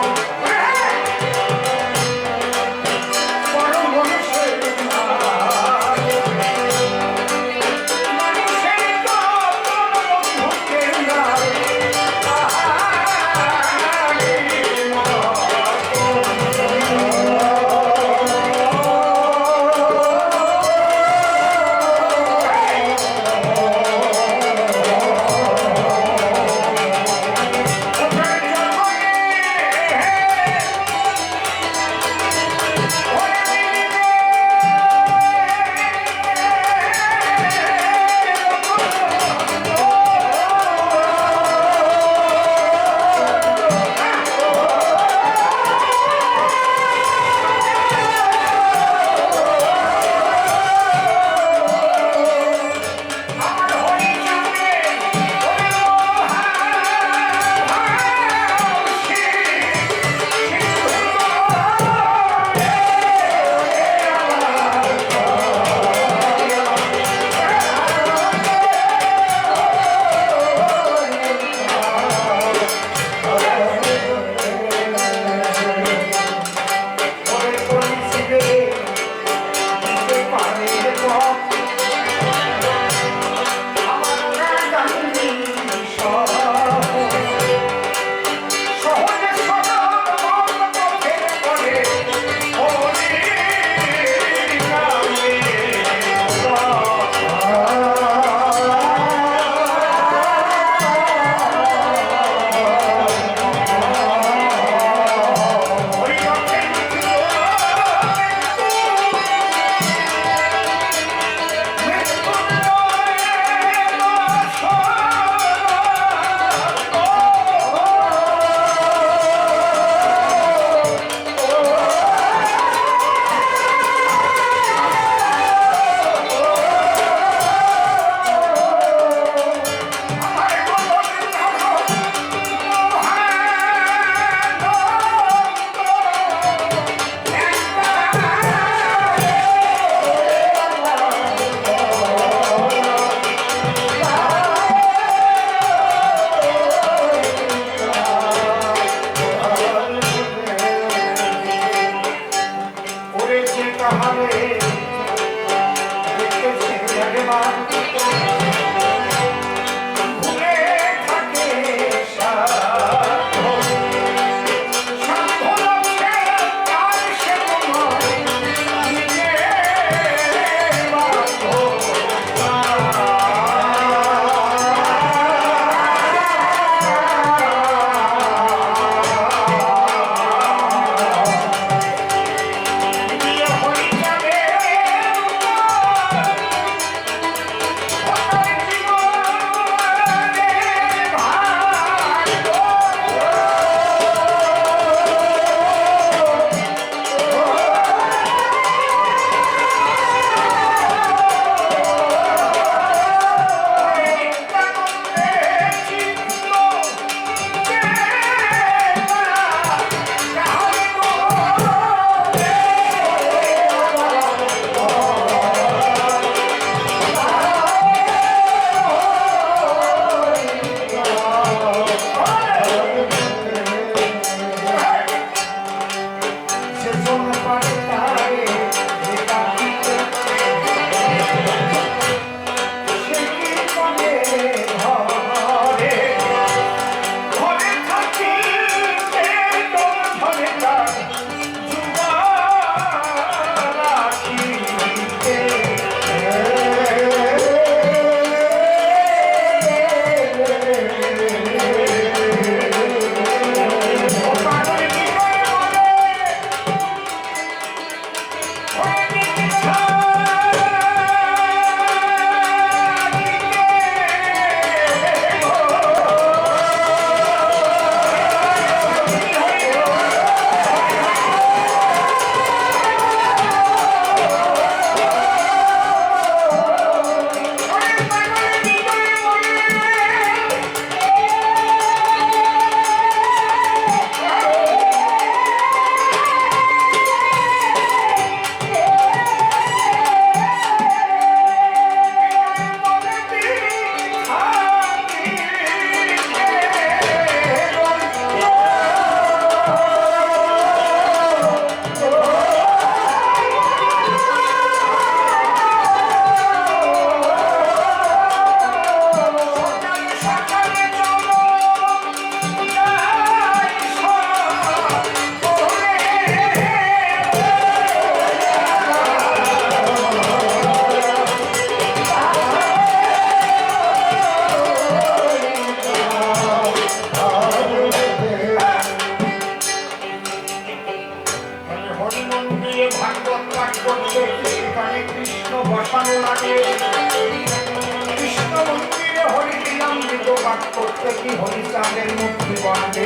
S1: পাঠ করতে কি হরিচাঁদের মুক্তি বাড়বে,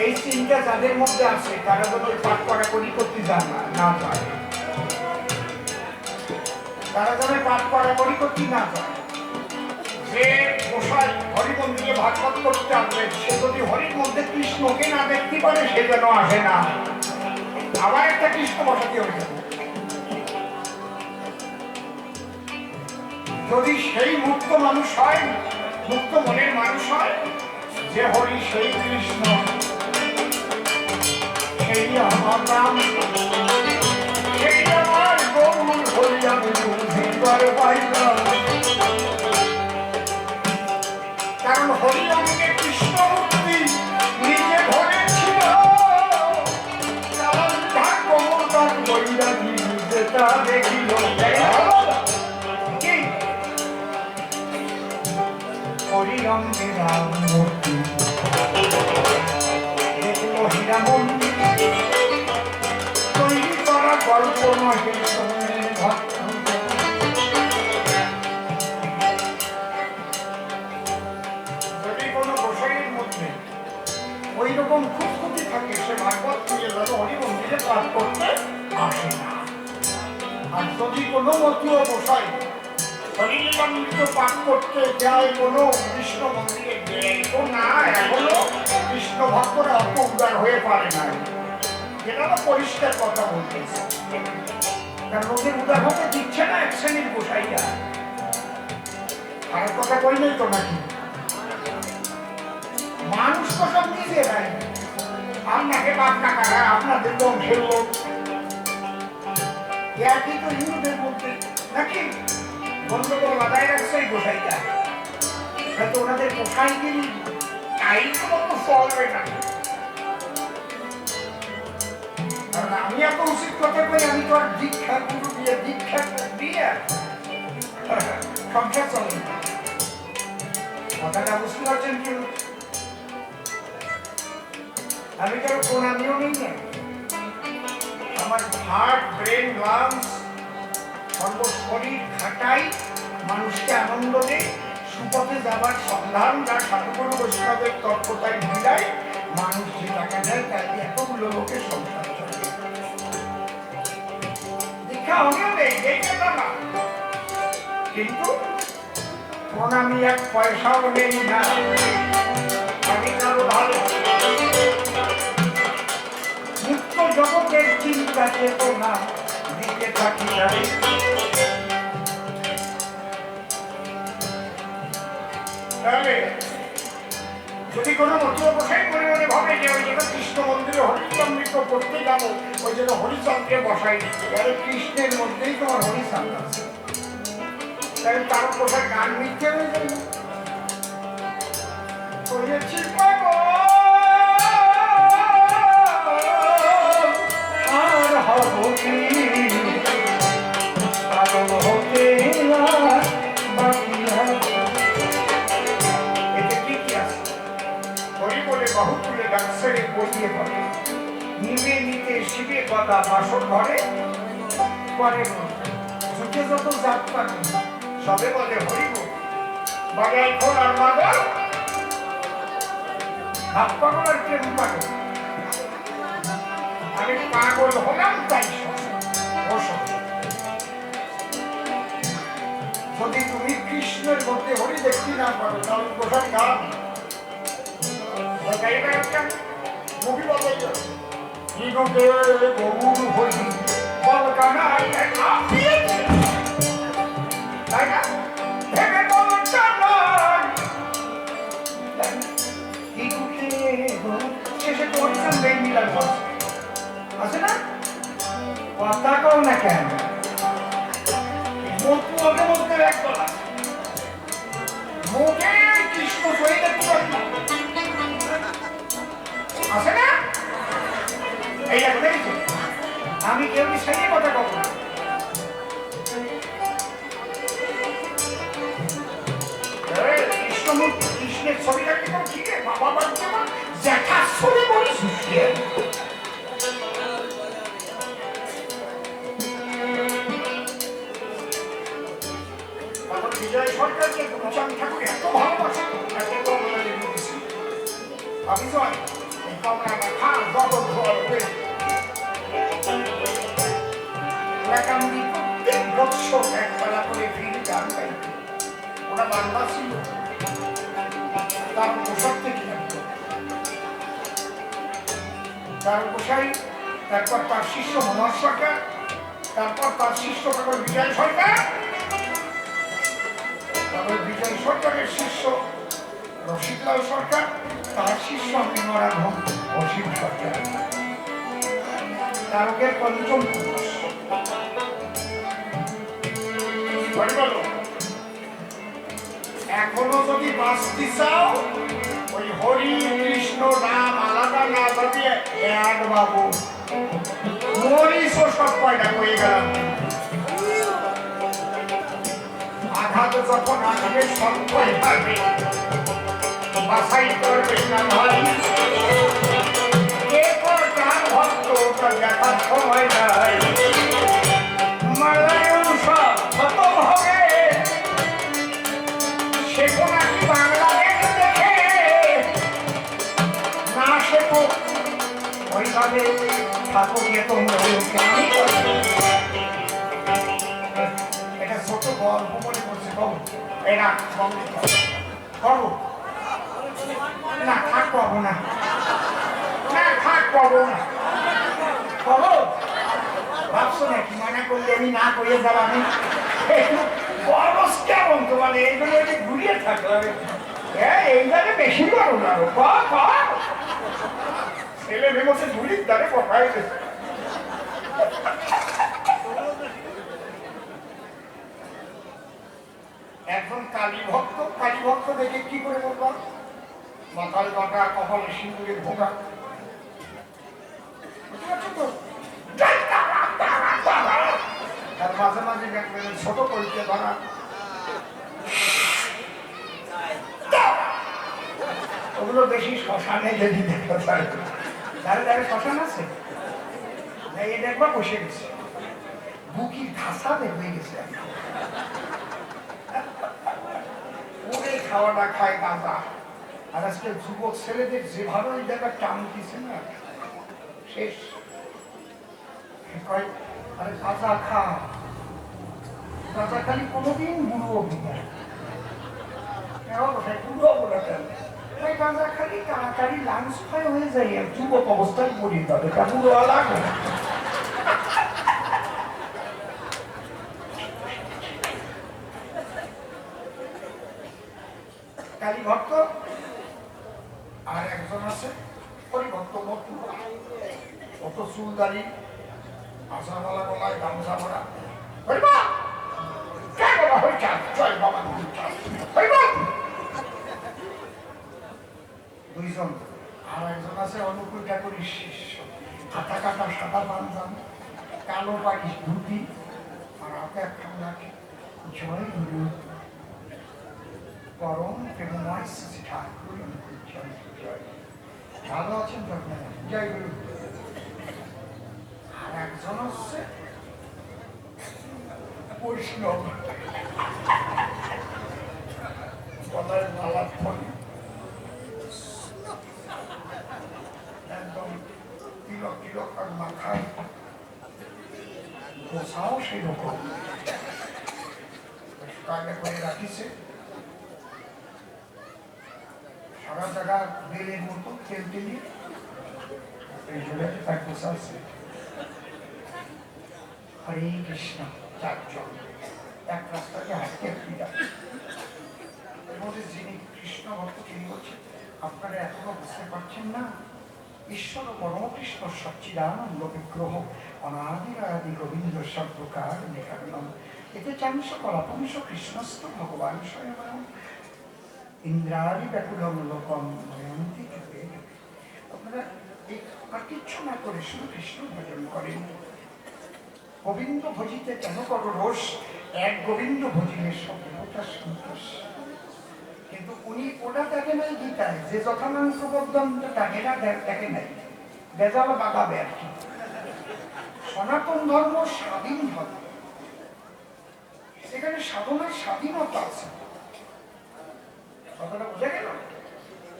S1: এই চিন্তা যাদের মধ্যে আছে তারা যেন পাঠ করাকরি করতে যান না যায়, তারা যেন পাঠ করাকরি করতে না যায়। যে গোসাই হরি মন্দিরে ভাগবত করতে আসবে সে যদি হরির মধ্যে কৃষ্ণকে না দেখতে পারে সে যেন আসে না, আবার একটা কৃষ্ণ বসাতে হয়ে যাবে। যদি সেই মুক্ত মানুষ হয়, মুক্ত মনের মানুষ হয়, যে হরি সেই কৃষ্ণ সেই আমার নাম সেই আমার গৌর হরি আমি বুঝিবার পাইলাম। কারণ হরি আমাকে কৃষ্ণ মুক্তি নিজে ধরেছিল, কমলদার বৈরাগী যেটা দেখিল হরি রঙে রাম মূর্তি দেখল হীরা মন্দির তৈরি করা গল্প নহে ভক্ত। যদি কোনো গোসাইয়ের মধ্যে ওই রকম খুঁতখুঁতি থাকে সে ভাগবত নিয়ে যেন হরি মন্দিরে পাঠ করতে আসে না। আর যদি কোনো মতীয় গোসাই হরিমন্দির পাঠ করতে যায় কোনো কৃষ্ণ মন্দিরে গেলেও না, এখনো কৃষ্ণ ভক্তরা অত উদার হয়ে পারে না, যেটা তো পরিষ্কার কথা বলতেছে। কারণ ওদের উদার হতে দিচ্ছে না এক শ্রেণীর গোসাইরা। আর কথা কই নাই তো নাকি, মানুষ তো সব নিজেরাই, আপনাকে বাপ কাকারা আপনাদের বংশের লোক একই তো হিন্দুদের মধ্যে নাকি গন্ডগোল বাধায় রাখছে এই গোসাইটা, হয়তো ওনাদের গোসাইগিরি আইন তো চলবে না। কারণ আমি এত উচিত কথা কই, আমি তো আর দীক্ষা গুরু দিয়ে দীক্ষা দিয়ে সংসার চলে না। কথাটা বুঝতে পারছেন কি? আমি তো কোন আমিও নেই না, আমার হার্ট ব্রেন লাংস সর্বশরীর খাটাই মানুষকে আনন্দ দেয়, সুপথে যাবার সন্ধান যা সাধুগুরু বৈষ্ণবের তৎপরতায় মিলায়, মানুষ যে টাকা দেয় তাই এতগুলো লোকের সংসার চলে। দীক্ষা আমিও নেই, দেখতে না, কিন্তু প্রণামী এক পয়সাও নেই না, আমি কারো ভালো মুক্ত জগতের চিন্তা চেতনা দিতে থাকি না। তাহলে যদি কোনো মতীয় গোসাই মনে মনে ভাবে যে ওই জন্য কৃষ্ণ মন্দিরে হরিচন্দ্রিত করতে যাবো, ওই জন্য হরিচন্দ্রে বসাই দিচ্ছে, আরে কৃষ্ণের মধ্যেই তোমার হরিচন্দ্র আছে, তাই তার কোথায় গান মিথ্যে হয়ে যাবে। আর হব কি পাগল হতে বাকি এতে কি কি আছে? হরি বলে বাহু তুলে গান ছেড়ে বসিয়ে পড়ে, নিবে নিতে শিবে কথা বাসন ঘরে পরে ঝুঁকে যত যাত্রা নেই সবে বলে হরিব বাগাই খোল আর মাগল হাত পাগল আর প্রেম পাগল। আমি পাগল হলাম তাই যদি তুমি কৃষ্ণের মধ্যে হরি দেখতে না পারো তাহলে কোথায় গান মুভি বলাই যাবে গৌর হরি বল কানাই তাই না? ভেবে বল শেষে তো হরিচাঁদ নেই মিলার আছে না? কথা কও না কেন? মতুয়াকে মধ্যে এক গলা মুখে কৃষ্ণ সই দেখতে পারি আছে না? এই দেখো আমি কেউ সেই কথা কব না। কৃষ্ণমূর্তি কৃষ্ণের ছবিটা কি ঠিক আছে? বাবা বাচ্চা জ্যাঠার ছবি বলিস বিজয় সরকারকে গুরুচাঁদ ঠাকুর এত ভালোবাসে, এত কমলা লেবু দিয়েছে। ভাবি জয় এই কমলাটা খা, যত ধোয়ার হয়ে এলাকামুড়ি প্রত্যেক বৎসর একবেলা করে ফিরে গান গাইত। ওরা বাংলা ছিল, তার পোশাক থেকে লাগতো, তার পোশাই, তারপর তার শিষ্য মনোহর সরকার, তারপর তার শিষ্য তখন বিজয় সরকার, তারপর বিজয় সরকারের শিষ্য রশিদলাল সরকার, তার শিষ্য মরাধন অসীম সরকার, তারকের পঞ্চম পুরুষ। এখনো যদি বাঁচতে চাও ওই হরি কৃষ্ণ নাম আলাদা না ভাবিয়ে এক বাবু মরিস সব কয়টা হয়ে গেলাম। আঘাত যখন আসবে সব কয় থাকবে, বাছাই করবে না ভাই। এরপর কার ভক্ত ওটা দেখার সময় নাই, মালায়ন সব খতম হবে। শেখো নাকি বাংলাদেশ দেখে, না শেখো ওইভাবে থাকো গিয়ে তোমরা। এটা ছোট গল্প মনে করছে, কব এরা করো না, থাক পাবো না, না থাক পাবো না, করো ভাবছো নাকি মনে করলে আমি না করে যাব? আমি বরস কেমন তোমার এইগুলো ঘুরিয়ে থাকলাম, এইভাবে বেশি করো না, ছেলে মেয়ে ঘুরির দ্বারে পকাই গেছে। এখন কালী ভক্ত দেখে কি করে বললাম, মাথায় বাঁকা, কপালে সিঁদুরে ভোগা, আর মাঝে মাঝে দেখবেন ছোট করিতে ধরা। ওগুলো বেশি শ্মশানে যদি দেখা যায়, ধারে ধারে শ্মশান আছে, এই দেখবা বসে গেছে, বুকির ধাসা হয়ে গেছে। ওরে খাওয়াটা খায় গাঁজা। আর আজকে যুবক ছেলেদের যেভাবে ওই জায়গায় টান দিছে না, শেষ। আরে গাঁজা খা, গাঁজা খালি কোনোদিন বুড়ো হবি না, বুড়ো বলে কেন? ওই গাঁজা খালি তাড়াতাড়ি লাঞ্চ খায় হয়ে যায়, আর যুবক অবস্থায় পড়ে যাবে, তা বুড়ো লাগবে না। কালী ভক্ত আর একজন আছে হরিভক্ত মতু, অত চুল দাড়ি, আশাওয়ালা গলায় গামছা ভরা, দুইজন। আর একজন আছে অনুকূল ঠাকুরের শিষ্য, হাতা কাটা সাদা পাঞ্জাম, কালো পাড়ি ধুতি, আর হাতে একখান রাখে জয় গুরু পরম প্রেমময় শ্রী ঠাকুর অনুকূল জয় জয়। ভালো আছেন তো আপনারা? জয় গুরু। আর একজন হচ্ছে বৈষ্ণব, গলায় মালা ফলি, একদম তিলক তিলক, আর মাথায় গোছাও সেই রকম কায়দা করে রাখিছে। সারা জায়গা বেলের মতো তেল দিলি, এই জন্য তার গোছাচ্ছে। হরে কৃষ্ণ চারজন এক রাস্তাকে হাঁটতে ফিরা। এর মধ্যে যিনি কৃষ্ণ ভক্ত তিনি বলছেন, আপনারা এখনো বুঝতে পারছেন না, ঈশ্বর পরম কৃষ্ণ সচ্চিদানন্দ বিগ্রহ অনাদি আদি গোবিন্দ সর্বকার নিকারণ, এতে চাংশ কলাপংশ কৃষ্ণস্থ ভগবান স্বয়ং ইন্দ্রাদি ব্যাকুলম লোকম নয়ন্তি যুগে। আপনারা এই আর কিচ্ছু না করে শুধু কৃষ্ণ ভজন করেন। গোবিন্দ ভজিতে কেন করো রোষ, এক গোবিন্দ ভজিলে সভ্যতা সন্তোষ। কিন্তু উনি ওটা দেখে নাই গীতায়, যে যথামাংস প্রবন্ধ তাকে না দেখে নাই, বেজাল বাগাবে আর কি। সনাতন ধর্ম স্বাধীন ধর্ম, এখানে সাধনার স্বাধীনতা আছে। কথাটা বোঝা গেল?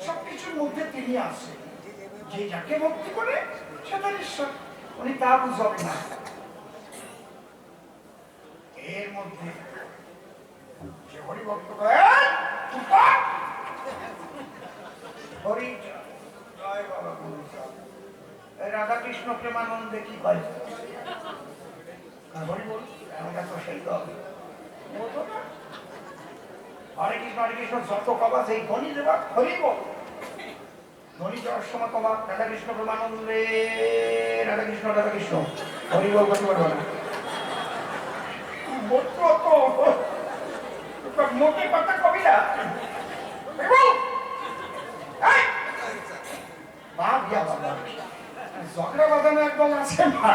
S1: সবকিছুর মধ্যে তিনি আছেন, যে যাকে ভক্তি করে সে তার ঈশ্বর, উনি তা বুঝবেন না। এর মধ্যে যে হরিভক্ত হরি জয় বাবা গুরু রাধাকৃষ্ণ প্রেমানন্দে কি করে হরি বল, আমরা তো সেই দল হরে কৃষ্ণ যত কবা সেই ধ্বনি দেবা হরি বল। ধ্বনি দেওয়ার সময় কবা রাধাকৃষ্ণ প্রেমানন্দে রাধাকৃষ্ণ রাধাকৃষ্ণ হরি বল করতে পারবো না। মোটে কথা কবিরা ঝগড়া বাঁধানো একদম আছে না,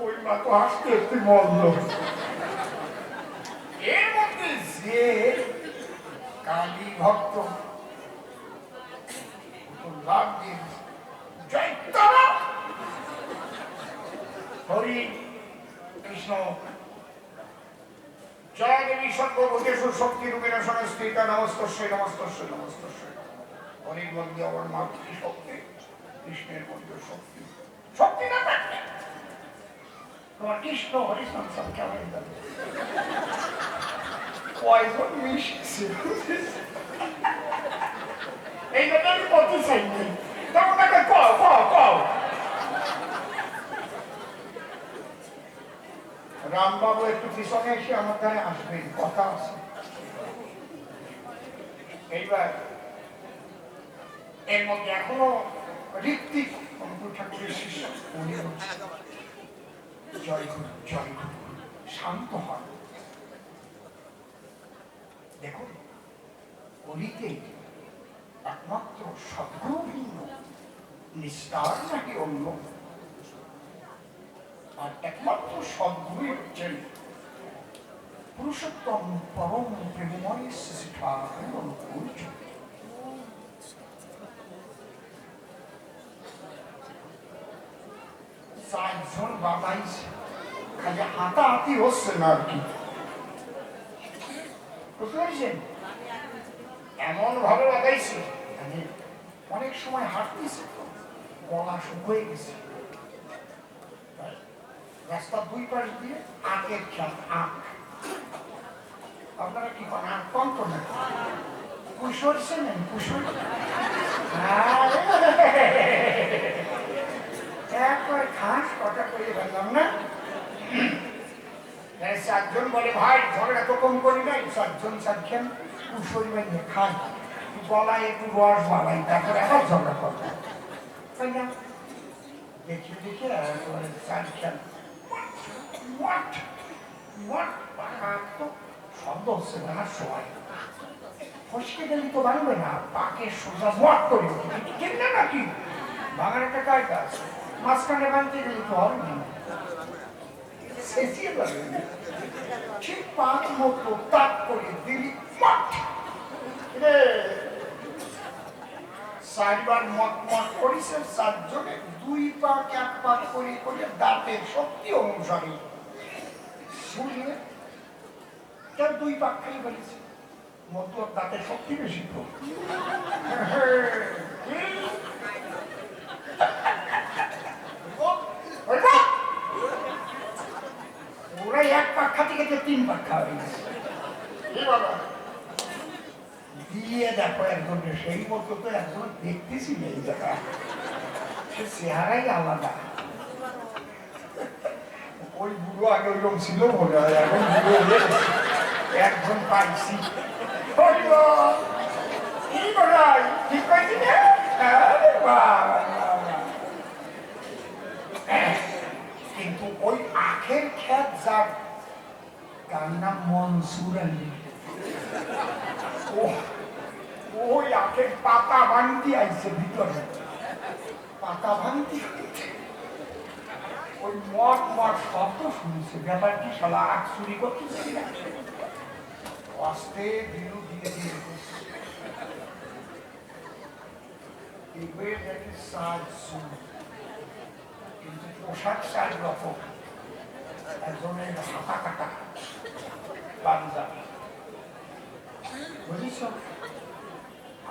S1: ওই মা তো হাসতে একটি মন্দ। এর মধ্যে যে কালী ভক্ত লাভ দিয়ে জয় তারা হরি কৃষ্ণ জয় দেবী সর্বভূতেষু শক্তি রূপেণ সংস্থিতা নমস্তস্যৈ নমস্তস্যৈ নমস্তস্যৈ। হরির মধ্যে আমার মাতৃ শক্তি, কৃষ্ণের মধ্যে শক্তি। শক্তি না থাকলে তোমার কৃষ্ণ হরি সংসার কেমন যাবে? কয়জন মিশছে এই জন্য আমি বলতে চাইনি, তখন তাকে কও কও কও। রামবাবু একটু পিছনে এসে আমার ধারে আসবেন, কথা আছে। এইবার এর মধ্যে এখনো ঋত্বিক অনুকূল ঠাকুরের শিষ্য উনি জয় গুরু জয় গুরু, শান্ত হন। দেখুন অলিতে একমাত্র সদ্গুরু ভিন্ন, নিস্তার নাকি অন্য। আর একমাত্র সদ্গুরুই হচ্ছেন পুরুষোত্তম পরম প্রেমময় শ্রী ঠাকুর অনুকূল। চারজন বাবাইছে, খালি হাতাহাতি হচ্ছে না আর কি, বুঝতে পারছেন? এমন ভাবে বাগাইছে অনেক সময় হাঁটতেছে তো গলা শুকিয়ে গেছে। রাস্তার দুই পাশ দিয়ে আখের খেত, আখ। আপনারা কি করেন? আখ কম তো না, কুশোর চেনেন? কুশোর ঘাস কটা করে ফেললাম না। চারজন বলে ভাই ঝগড়া তো কম করি নাই, চারজন চারজন কুশোর বাইনে খান, গলায় একটু রস বাড়াই, তারপরে আবার ঝগড়া করবো, তাই না? দেখে দেখে চারজন শব্দ হচ্ছে না, সবাই ফসকে গেলে তো ভাঙবে না, পাকে সোজা মট করে ঠিক না নাকি? ভাঙার একটা কায়দা আছে, মাঝখানে ভাঙতে গেলে তো হবে না, ঠিক পাক মতো তাক করে দিলি চারবার মত মত করেছে, চারজনে দুই পাক এক পাক করে করে দাঁতের শক্তি অনুসারে শুনলে তার দুই পাক খাই ফেলেছে। মতো দাঁতের শক্তি বেশি তো ওরা এক পাক খাতে খেতে তিন পাক খাওয়া গেছে। দিয়ে দেখো একজন, সেই মতো তো একজন দেখতেছি এই জায়গা, সে চেহারাই আলাদা। ওই বুড়ো আগে ওইরকম ছিল মনে হয়, এখন বুড়ো হয়ে একজন পাইছি। ঠিক পাইছি না? কিন্তু ওই আখের খ্যাত যার, তার নাম মনসুর আলী। ওই আখের পাতা ভাঙতি আইছে ভিতরে, পাতা ভাঙতি ওই মঠ মঠ শব্দ শুনছে। ব্যাপার কি শালা আখ চুরি করতেছি না, আস্তে ধীরে ধীরে ধীরে দেখি সাজ শুন, কিন্তু পোশাক চার রকম। একজনের হাতা কাটা পাঞ্জাবি, বুঝেছ?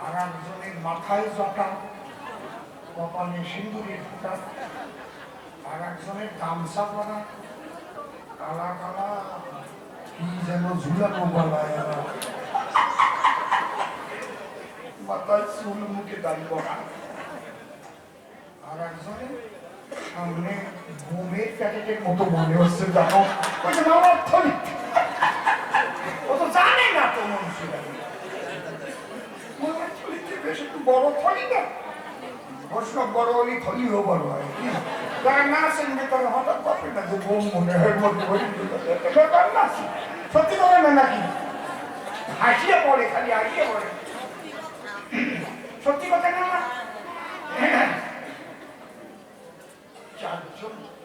S1: আর একজনের মাথায় জটা, কপালে সিঁদুরের ফোঁটা, আর একজনের গামছা পরা, কালা কালা কি যেন ঝুলানো গলায়, মাথায় চুল, মুখে দাড়ি পড়া। আর একজনের সামনে বোমের প্যাকেটের মতো মনে হচ্ছে, জানো ওই যে মামার থলি, ও তো জানে না তো মনুষ্যরা, মামার থলিতে বেশ একটু বড় থলি না, বৈষ্ণব বড় হলে থলিও বড় হয়। যারা না আছেন তারা হঠাৎ পাবে না যে বোম মনে হয় মধ্যে ব্যাপার না, সত্যি করে না নাকি? হাসিয়ে পড়ে, খালি হাসিয়ে পড়ে, সত্যি কথা না?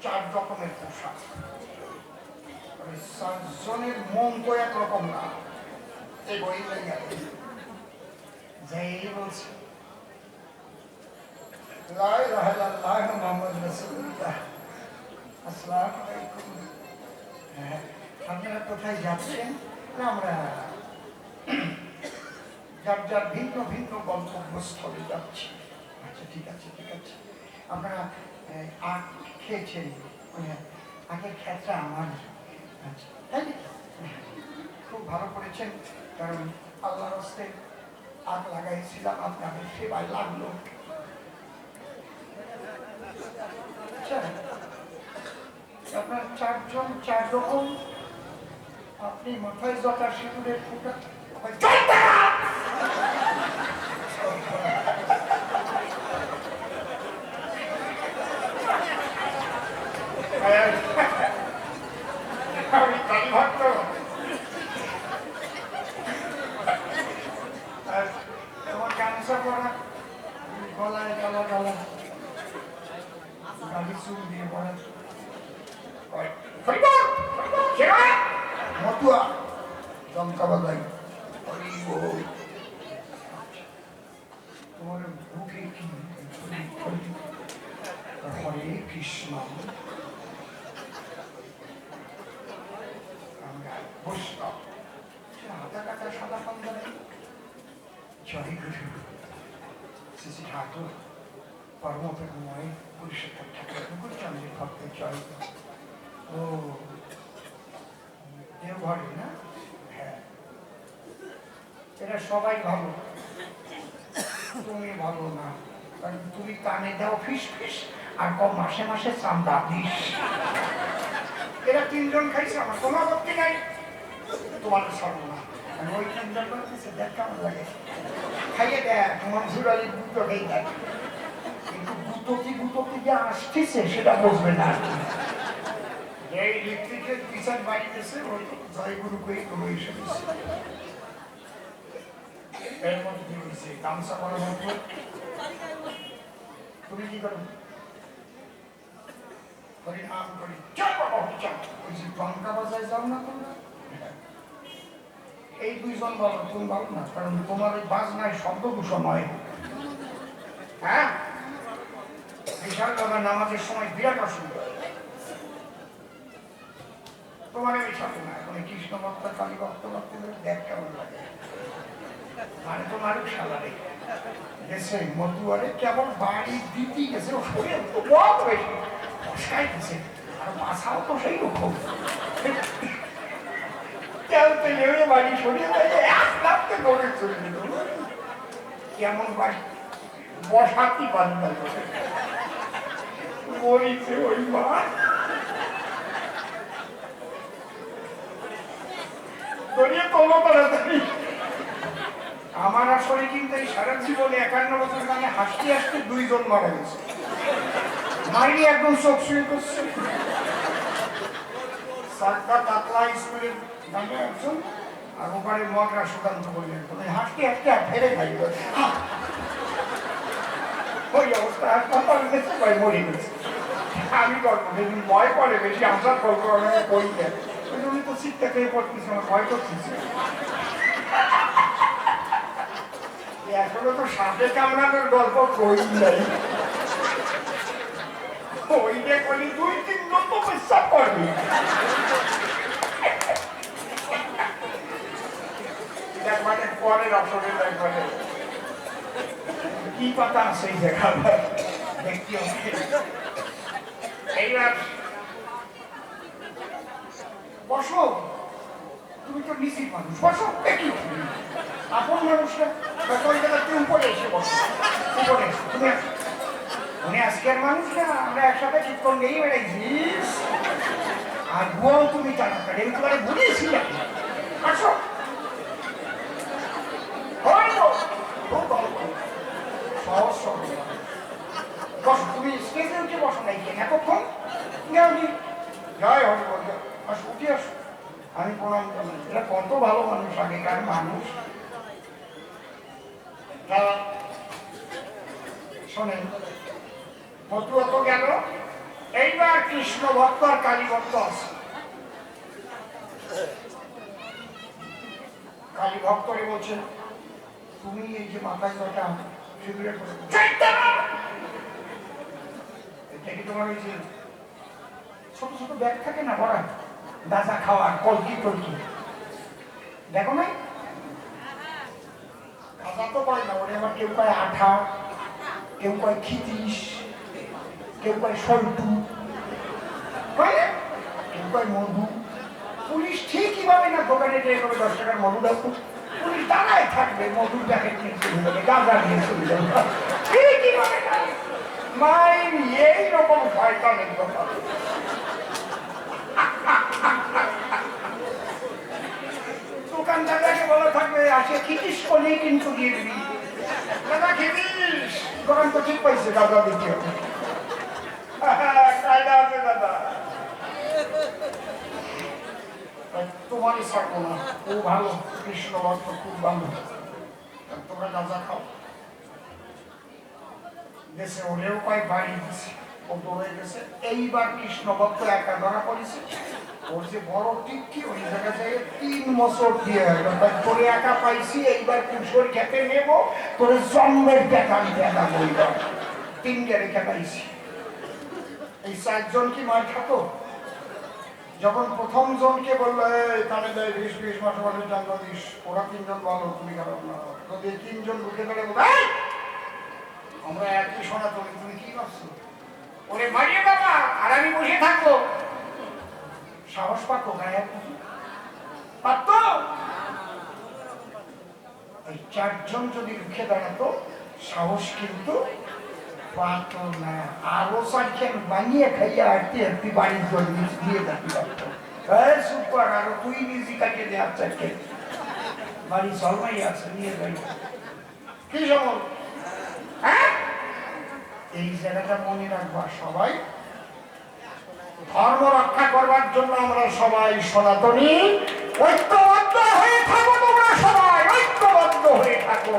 S1: চার রকমের পোশাক, চারজনের মন তো একরকম না। এই বই যাই বলছে আপনারা কোথায় যাচ্ছেন? আমরা যার যার ভিন্ন ভিন্ন গন্তব্যস্থলে যাচ্ছি। আচ্ছা ঠিক আছে, ঠিক আছে। আপনারা আখ খেয়েছেন? আগের ক্ষেত্রে আমার, আচ্ছা তাই খুব ভালো করেছেন, কারণ আল্লাহর হস্তে আগ লাগাইছিলাম, আপনাদের সেবায় লাগলো। আচ্ছা আপনার চারজন চার রকম, আপনি মাথায় জটা, সিঁদুরের ফোঁটা, ভক্ত, তোমার গামছা পরা, গলায় কালা কালা, গালি চুল দিয়ে পড়া, মতুয়া দমকা বাজাই, তোমার বুকে কি হরে কৃষ্ণ। বৈষ্ণব হাতা কাটা সাদা পাঞ্জাবি, জয় গুরু শ্রী শ্রী ঠাকুর পরমপেময় পুরুষোত্তম ঠাকুর মুকুটচন্দ্রের ভক্তের জয়। ও দেওঘরে না? হ্যাঁ, এরা সবাই ভালো, তুমি ভালো না, কারণ তুমি কানে দাও ফিস ফিস আর কম মাসে মাসে চান্দা দিস। এরা তিনজন খাইছে, আমার কোনো আপত্তি নাই, তোমার সর্ব না। ওই তিনজন করতেছে, দেখ কেমন লাগে, খাইয়ে দেখ, তোমার ঝুড়ালি গুতো খেয়ে দেখ, কিন্তু গুতোতে যে আসতেছে সেটা বুঝবে না। এই ইলেকট্রিকের বিচার বাড়িতেছে, ওই জয় গুরু করে গুরু এসে দিচ্ছে। এর মধ্যে কি হয়েছে? গামছা করার মধ্যে তুমি কি করো? হরিনাম করি, জয় বাবা হরিচাঁদ, ওই যে টঙ্কা বাজায় যাও না তোমরা, এই দুইজন বলো, তুমি বলো না, কারণ তোমার ওই বাজনায় শব্দ দূষণ হয়। হ্যাঁ, বিশাল কথা, নামাজের সময় বিরাট অসুবিধা। তোমার আমি সাথে না, এখন কৃষ্ণ ভক্ত কালী ভক্ত ভক্ত দেখ কেমন লাগে, মানে তোমারও সালারে গেছে মধুয়ারে, কেমন বাড়ি দিতে গেছে, ও শরীর তো বড় বেশি ফসকাই গেছে, আর মাথাও তো সেই রকম, বাড়ি সরিয়ে এক লাখতে দৌড়ে চলে গেল। কেমন বাড়ি বসাতি বান্ধব মরিছে ওই মা। আমার আসলে কিন্তু এই সারা জীবনে 51 বছর মানে হাসতে হাসতে দুইজন মারা গেছে, মাইনি একদম চোখ শুয়ে করছে। সাতটা পাতলা স্কুলের নামে একজন, আর ওপারে মগরা সুকান্ত বললেন, হাসতে হাসতে আর ফেরে খাই ওই অবস্থা, হাসপাতাল গেছে ভাই মরে গেছে। আমি গল্প যেদিন ভয় করে বেশি, আসার গল্প আমাকে বই দেয়, ওই জন্য তো শিক্ষা খেয়ে পড়তেছি, আমার ভয় করতেছি। এখনো তো সাপে কামড়ানোর গল্প কই নাই, ওইটা করি 2-3 জন তো বিশ্বাস করবি। একবারে পরের অপশনের একবারে কি পাতা আছে এই জায়গা দেখতে হবে। এইবার বসো, তুমি তো নিশ্চিত মানুষ, বসো। দেখি আপন মানুষরা ওই জায়গাতে উপরে এসে বসো, উপরে এসো তুমি। উনি আজকের মানুষ না, আমরা একসাথে কীর্তন নিয়েই বেড়াইছিস। আর বুয়াও তুমি টানা কাটে, আমি তোমার বুঝিয়েছিলাম। আসো, খুব ভালো সহজ সরল। বসো, তুমি স্টেজে উঠে বসো নাই কেন এতক্ষণ? জয় হরি বল, আসো উঠে আসো, আমি প্রণাম করি। এটা কত ভালো মানুষ, আগেকার মানুষ। শোনেন, মতুয়া তো গেল, এইবার কৃষ্ণ ভক্ত আর কালী ভক্ত আছে। কালী ভক্তরে বলছে, তুমি এই যে মাথায় কটা ফিগুরে করে এটা কি তোমার ওই যে ছোট ছোট ব্যাগ থাকে না বড় দাজা খাওয়ার কলকি টলকি, দেখো নাই? খাজা তো পায় না, ওরে আবার কেউ কয় আঠা, কেউ কয় খিতিস, কেউ কয় সল্টু, কেউ কয় মধু। পুলিশ ঠিকই ভাবে না দোকানে যেয়ে করে 10 টাকার মধু দাও, পুলিশ দাঁড়ায় থাকবে, মধুর প্যাকেট নিয়ে চলে যাবে, গাঁজা নিয়ে চলে যাবে। ঠিকই ভাবে না মাইন, এইরকম শয়তানের কথা। দোকানদারকে বলা থাকবে, আসে খিতিস করলেই কিন্তু দিয়ে দিবি, দাদা খিতিস, দোকান তো ঠিক পাইছে, গাঁজা দিতে হবে। কায়দা আছে দাদা, তোমারই ছাড়বো না। ও ভালো, কৃষ্ণ ভক্ত খুব ভালো, তোমরা গাঁজা খাও। দেশে ওলেও কয় বাড়ি দিছে, ও দৌড়ে গেছে। এইবার কৃষ্ণ ভক্ত একা ধরা পড়েছে, ওর যে বড় টিকি ওই জায়গা থেকে 3 বছর দিয়ে তোরে একা পাইছি, এইবার কুশোর খেতে নেবো, তোর জন্মের দেখা আমি দেখা বলব। 3টা রেখে পাইছি। এই 4 জন কি মার খাতো? যখন প্রথম জনকে বললো কানে দেয় 20 মাসে মাসে জানলা দিস, ওরা 3 জন বলো তুমি খারাপ না, যদি 3 জন ঢুকে ধরে বলো আমরা একই শোনা তোলে, তুমি কি করছো? ওরে মারিয়ে বাবা, আর আমি বসে থাকবো। সাহস পাতো গায়ে পারতো? এই 4 জন যদি রুখে দাঁড়াতো, সাহস কিন্তু পাতো না। আরো 4 বানিয়ে খাইয়া আটতে আটতে বাড়ির জল দিয়ে থাকতে পারতো। সুপার, আরো তুই নিজে কাটিয়ে দে, 4 বাড়ি জলমাই আছে, নিয়ে যাই। কি সময়? হ্যাঁ, এই জায়গাটা মনে রাখবা সবাই। ধর্ম রক্ষা করবার জন্য আমরা সবাই সনাতনী, ঐক্যবদ্ধ হয়ে থাকো। তোমরা সবাই ঐক্যবদ্ধ হয়ে থাকো,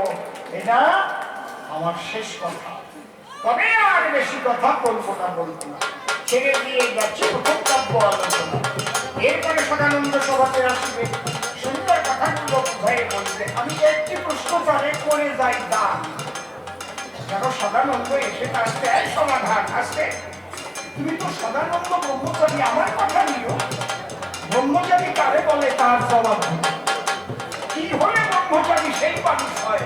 S1: এটা আমার শেষ কথা। তবে আর বেশি কথা বলবো না, ছেড়ে দিয়ে যাচ্ছি প্রথম আলোচনা। এরপরে সদানন্দ সভাতে আসবে, সুন্দর কথাগুলো ভয়ে বলবে। আমি একটি প্রশ্ন তারে করে যাই, দান যেন সদানন্দ এসে তার দেয় সমাধান। আসবে, তুমি তো সদানন্দ ব্রহ্মচারী, আমার কথা নিও। ব্রহ্মচারী কারে বলে তার জবাব কি হলে ব্রহ্মচারী সেই মানুষ হয়?